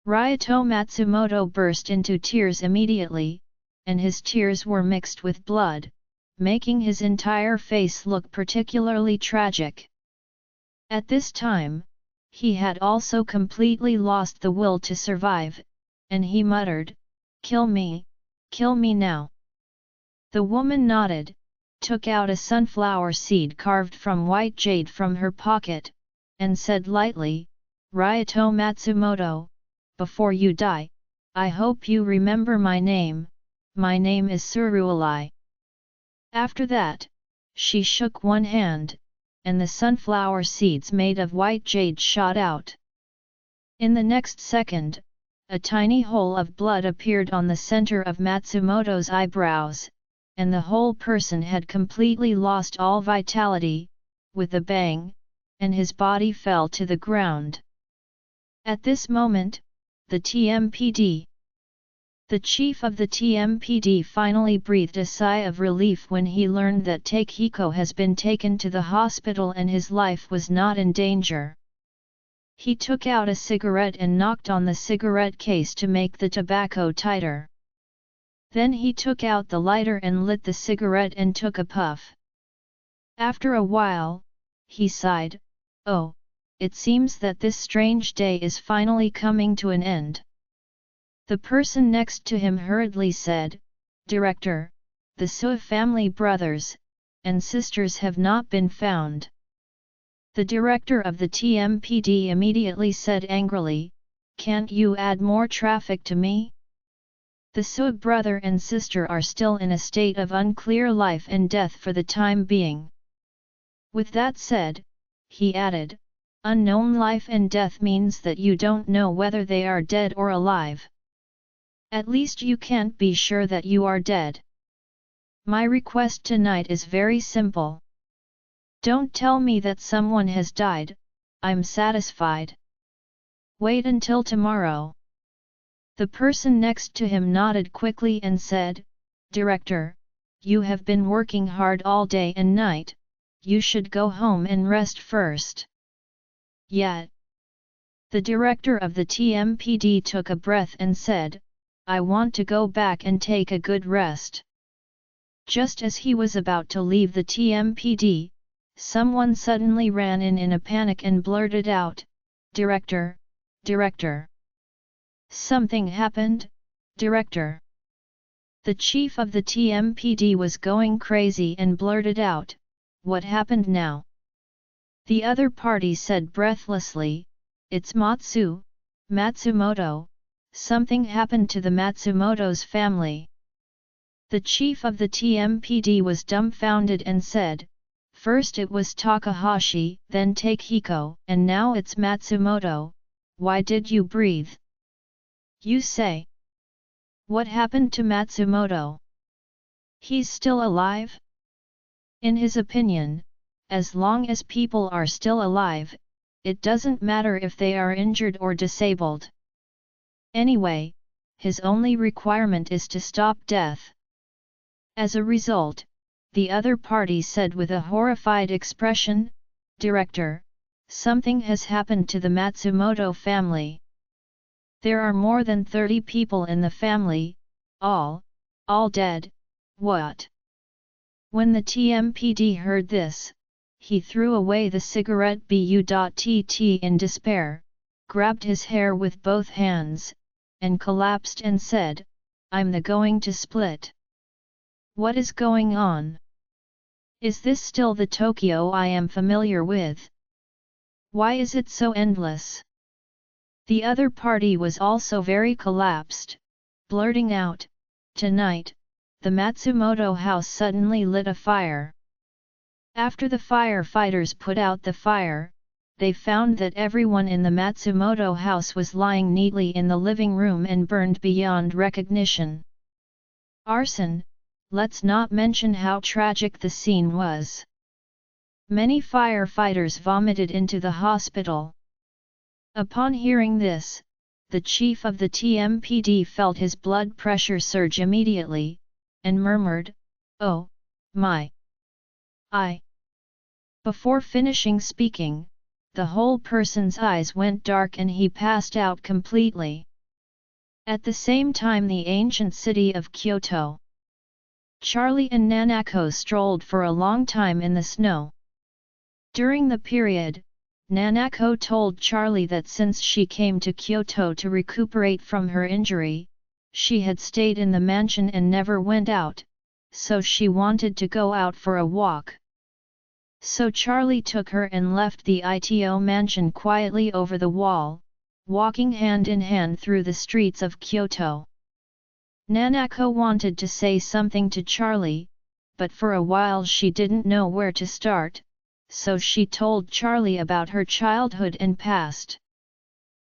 Ryoto Matsumoto burst into tears immediately, and his tears were mixed with blood, making his entire face look particularly tragic. At this time, he had also completely lost the will to survive, and he muttered, kill me now." The woman nodded, took out a sunflower seed carved from white jade from her pocket, and said lightly, "Ryoto Matsumoto, before you die, I hope you remember my name is Surualai." After that, she shook one hand, and the sunflower seeds made of white jade shot out. In the next second, a tiny hole of blood appeared on the center of Matsumoto's eyebrows, and the whole person had completely lost all vitality, with a bang, and his body fell to the ground. At this moment, the chief of the TMPD finally breathed a sigh of relief when he learned that Takehiko has been taken to the hospital and his life was not in danger. He took out a cigarette and knocked on the cigarette case to make the tobacco tighter. Then he took out the lighter and lit the cigarette and took a puff. After a while, he sighed, "Oh, it seems that this strange day is finally coming to an end." The person next to him hurriedly said, "Director, the Sua family brothers and sisters have not been found." The director of the TMPD immediately said angrily, "Can't you add more traffic to me? The Sua brother and sister are still in a state of unclear life and death for the time being." With that said, he added, "Unknown life and death means that you don't know whether they are dead or alive. At least you can't be sure that you are dead. My request tonight is very simple. Don't tell me that someone has died, I'm satisfied. Wait until tomorrow." The person next to him nodded quickly and said, "Director, you have been working hard all day and night, you should go home and rest first." Yet, the director of the TMPD took a breath and said, "I want to go back and take a good rest." Just as he was about to leave the TMPD, someone suddenly ran in a panic and blurted out, "Director, director! Something happened, director!" The chief of the TMPD was going crazy and blurted out, "What happened now?" The other party said breathlessly, "It's Matsumoto, something happened to the Matsumoto's family." The chief of the TMPD was dumbfounded and said, "First it was Takahashi, then Takehiko, and now it's Matsumoto. Why did you breathe? You say. What happened to Matsumoto? He's still alive?" In his opinion, as long as people are still alive, it doesn't matter if they are injured or disabled. Anyway, his only requirement is to stop death. As a result, the other party said with a horrified expression, "Director, something has happened to the Matsumoto family. There are more than 30 people in the family, all dead, what?" When the TMPD heard this, he threw away the cigarette butt in despair, grabbed his hair with both hands, and collapsed and said, "I'm going to split. What is going on? Is this still the Tokyo I am familiar with? Why is it so endless?" The other party was also very collapsed, blurting out, "Tonight, the Matsumoto house suddenly lit a fire. After the firefighters put out the fire, they found that everyone in the Matsumoto house was lying neatly in the living room and burned beyond recognition. Arson, let's not mention how tragic the scene was. Many firefighters vomited into the hospital." Upon hearing this, the chief of the TMPD felt his blood pressure surge immediately, and murmured, "Oh, my! Before finishing speaking, the whole person's eyes went dark and he passed out completely. At the same time, the ancient city of Kyoto. Charlie and Nanako strolled for a long time in the snow. During the period, Nanako told Charlie that since she came to Kyoto to recuperate from her injury, she had stayed in the mansion and never went out, so she wanted to go out for a walk. So Charlie took her and left the ITO mansion quietly over the wall, walking hand in hand through the streets of Kyoto. Nanako wanted to say something to Charlie, but for a while she didn't know where to start, so she told Charlie about her childhood and past.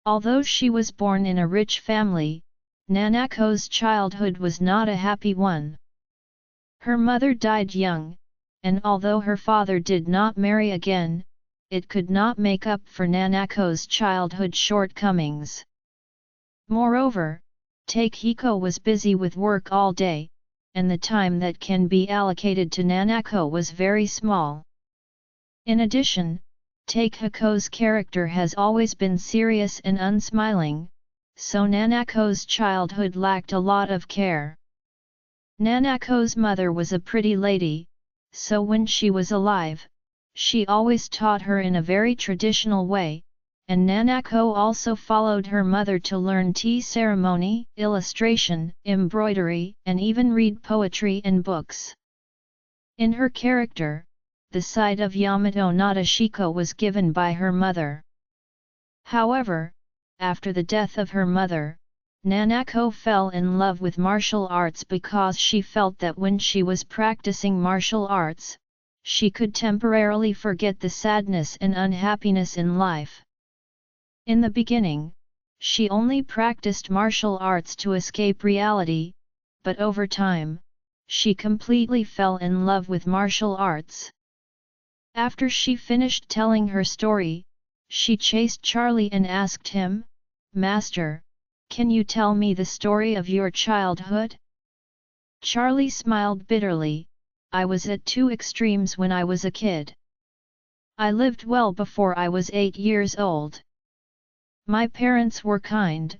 Although she was born in a rich family, Nanako's childhood was not a happy one. Her mother died young, and although her father did not marry again, it could not make up for Nanako's childhood shortcomings. Moreover, Takehiko was busy with work all day, and the time that can be allocated to Nanako was very small. In addition, Takehiko's character has always been serious and unsmiling, so Nanako's childhood lacked a lot of care. Nanako's mother was a pretty lady, so when she was alive, she always taught her in a very traditional way, and Nanako also followed her mother to learn tea ceremony, illustration, embroidery, and even read poetry and books. In her character, the side of Yamato Nadeshiko was given by her mother. However, after the death of her mother, Nanako fell in love with martial arts because she felt that when she was practicing martial arts, she could temporarily forget the sadness and unhappiness in life. In the beginning, she only practiced martial arts to escape reality, but over time, she completely fell in love with martial arts. After she finished telling her story, she chased Charlie and asked him, "Master, can you tell me the story of your childhood?" Charlie smiled bitterly, "I was at two extremes when I was a kid. I lived well before I was 8 years old. My parents were kind,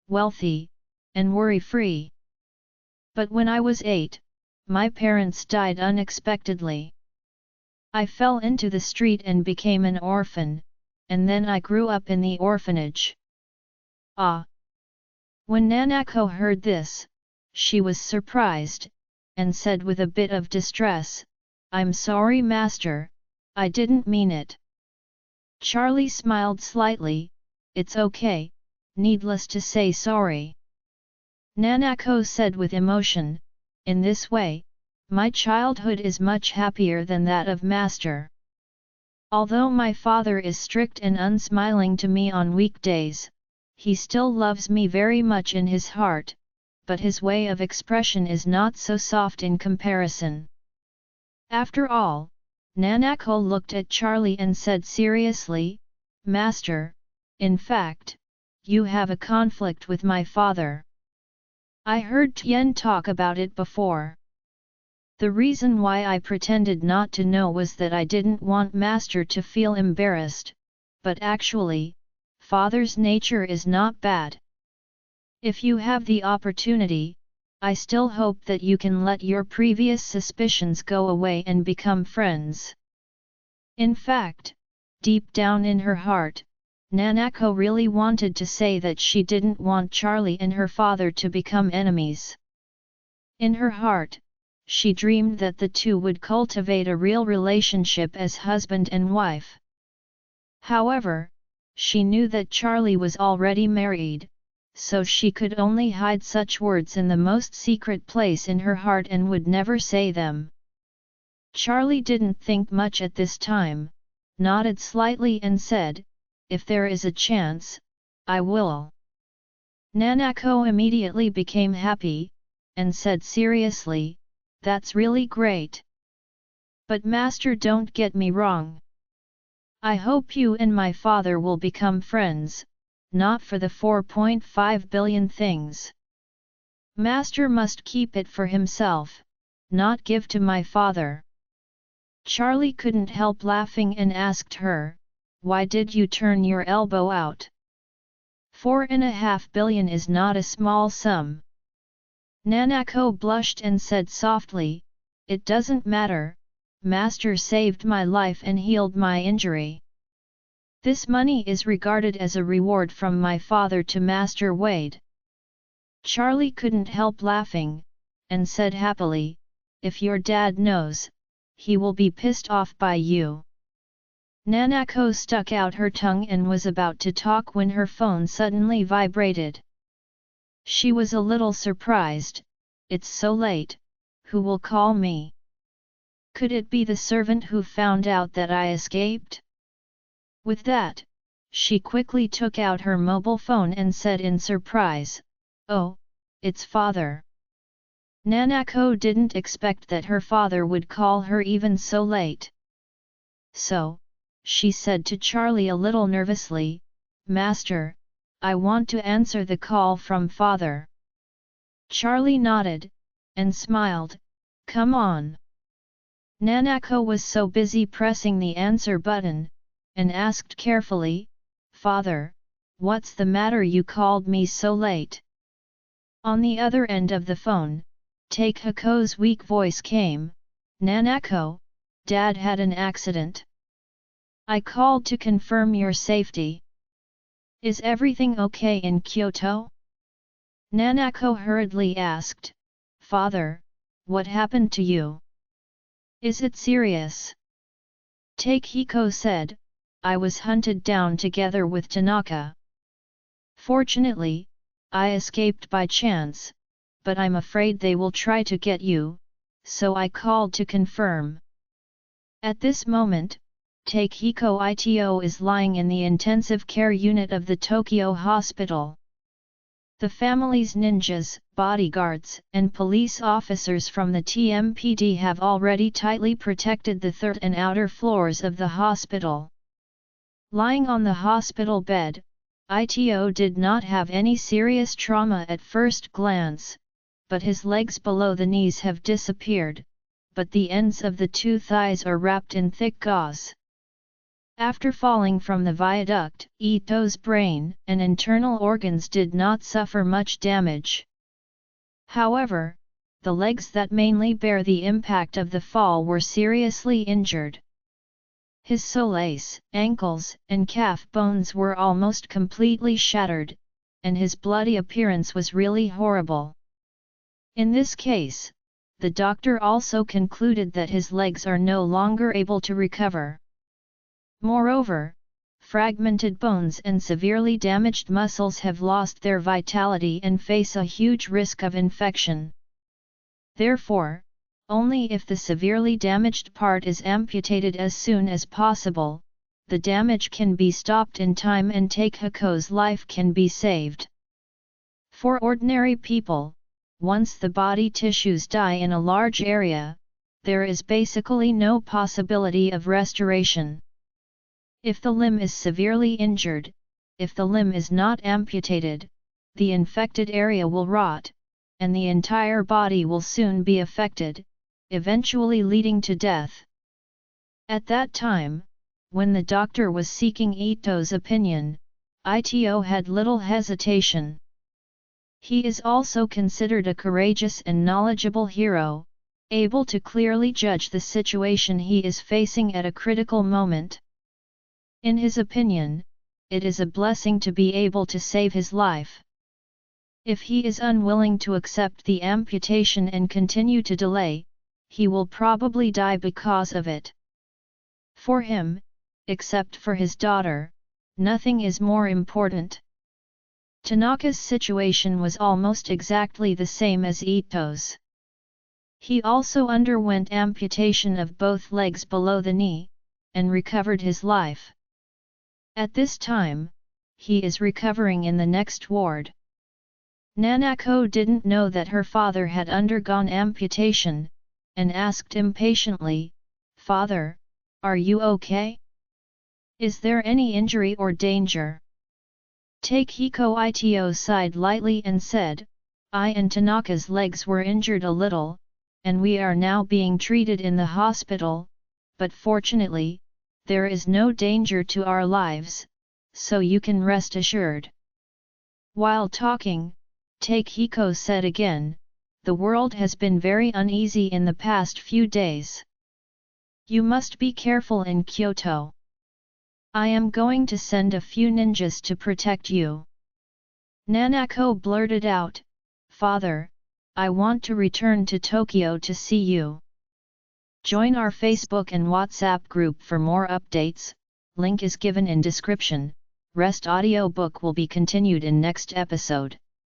wealthy, and worry-free. But when I was 8, my parents died unexpectedly. I fell into the street and became an orphan, and then I grew up in the orphanage. Ah! When Nanako heard this, she was surprised, and said with a bit of distress, "I'm sorry, master, I didn't mean it." Charlie smiled slightly, "It's okay, needless to say sorry." Nanako said with emotion, "In this way, my childhood is much happier than that of master. Although my father is strict and unsmiling to me on weekdays, he still loves me very much in his heart, but his way of expression is not so soft in comparison." After all, Nanako looked at Charlie and said seriously, "Master, in fact, you have a conflict with my father. I heard Tien talk about it before. The reason why I pretended not to know was that I didn't want master to feel embarrassed, but actually, father's nature is not bad. If you have the opportunity, I still hope that you can let your previous suspicions go away and become friends." In fact, deep down in her heart, Nanako really wanted to say that she didn't want Charlie and her father to become enemies. In her heart, she dreamed that the two would cultivate a real relationship as husband and wife. However, she knew that Charlie was already married, so she could only hide such words in the most secret place in her heart and would never say them. Charlie didn't think much at this time, nodded slightly and said, "If there is a chance, I will." Nanako immediately became happy, and said seriously, "That's really great. But master, don't get me wrong. I hope you and my father will become friends, not for the 4.5 billion things. Master must keep it for himself, not give to my father." Charlie couldn't help laughing and asked her, "Why did you turn your elbow out? 4.5 billion is not a small sum." Nanako blushed and said softly, "It doesn't matter, master saved my life and healed my injury. This money is regarded as a reward from my father to Master Wade." Charlie couldn't help laughing, and said happily, "If your dad knows, he will be pissed off by you." Nanako stuck out her tongue and was about to talk when her phone suddenly vibrated. She was a little surprised. "It's so late, who will call me? Could it be the servant who found out that I escaped?" With that, she quickly took out her mobile phone and said in surprise, "Oh, it's father." Nanako didn't expect that her father would call her even so late. "So," she said to Charlie a little nervously, "Master, I want to answer the call from father." Charlie nodded, and smiled, "Come on." Nanako was so busy pressing the answer button, and asked carefully, "Father, what's the matter, you called me so late?" On the other end of the phone, Takehako's weak voice came, "Nanako, Dad had an accident. I called to confirm your safety. Is everything okay in Kyoto?" Nanako hurriedly asked, "Father, what happened to you? Is it serious?" Takehiko said, "I was hunted down together with Tanaka. Fortunately, I escaped by chance, but I'm afraid they will try to get you, so I called to confirm." At this moment, Takehiko Ito is lying in the intensive care unit of the Tokyo hospital. The family's ninjas, bodyguards, and police officers from the TMPD have already tightly protected the third and outer floors of the hospital. Lying on the hospital bed, Ito did not have any serious trauma at first glance, but his legs below the knees have disappeared, but the ends of the two thighs are wrapped in thick gauze. After falling from the viaduct, Ito's brain and internal organs did not suffer much damage. However, the legs that mainly bear the impact of the fall were seriously injured. His soleus, ankles, and calf bones were almost completely shattered, and his bloody appearance was really horrible. In this case, the doctor also concluded that his legs are no longer able to recover. Moreover, fragmented bones and severely damaged muscles have lost their vitality and face a huge risk of infection. Therefore, only if the severely damaged part is amputated as soon as possible, the damage can be stopped in time and Takehiko's life can be saved. For ordinary people, once the body tissues die in a large area, there is basically no possibility of restoration. If the limb is severely injured, if the limb is not amputated, the infected area will rot, and the entire body will soon be affected, eventually leading to death. At that time, when the doctor was seeking Ito's opinion, Ito had little hesitation. He is also considered a courageous and knowledgeable hero, able to clearly judge the situation he is facing at a critical moment. In his opinion, it is a blessing to be able to save his life. If he is unwilling to accept the amputation and continue to delay, he will probably die because of it. For him, except for his daughter, nothing is more important. Tanaka's situation was almost exactly the same as Ito's. He also underwent amputation of both legs below the knee, and recovered his life. At this time, he is recovering in the next ward. Nanako didn't know that her father had undergone amputation, and asked impatiently, "Father, are you okay? Is there any injury or danger?" Takehiko Ito sighed lightly and said, "I and Tanaka's legs were injured a little, and we are now being treated in the hospital, but fortunately, there is no danger to our lives, so you can rest assured." While talking, Takehiko said again, "The world has been very uneasy in the past few days. You must be careful in Kyoto. I am going to send a few ninjas to protect you." Nanako blurted out, "Father, I want to return to Tokyo to see you." Join our Facebook and WhatsApp group for more updates, link is given in description. Rest audiobook will be continued in next episode.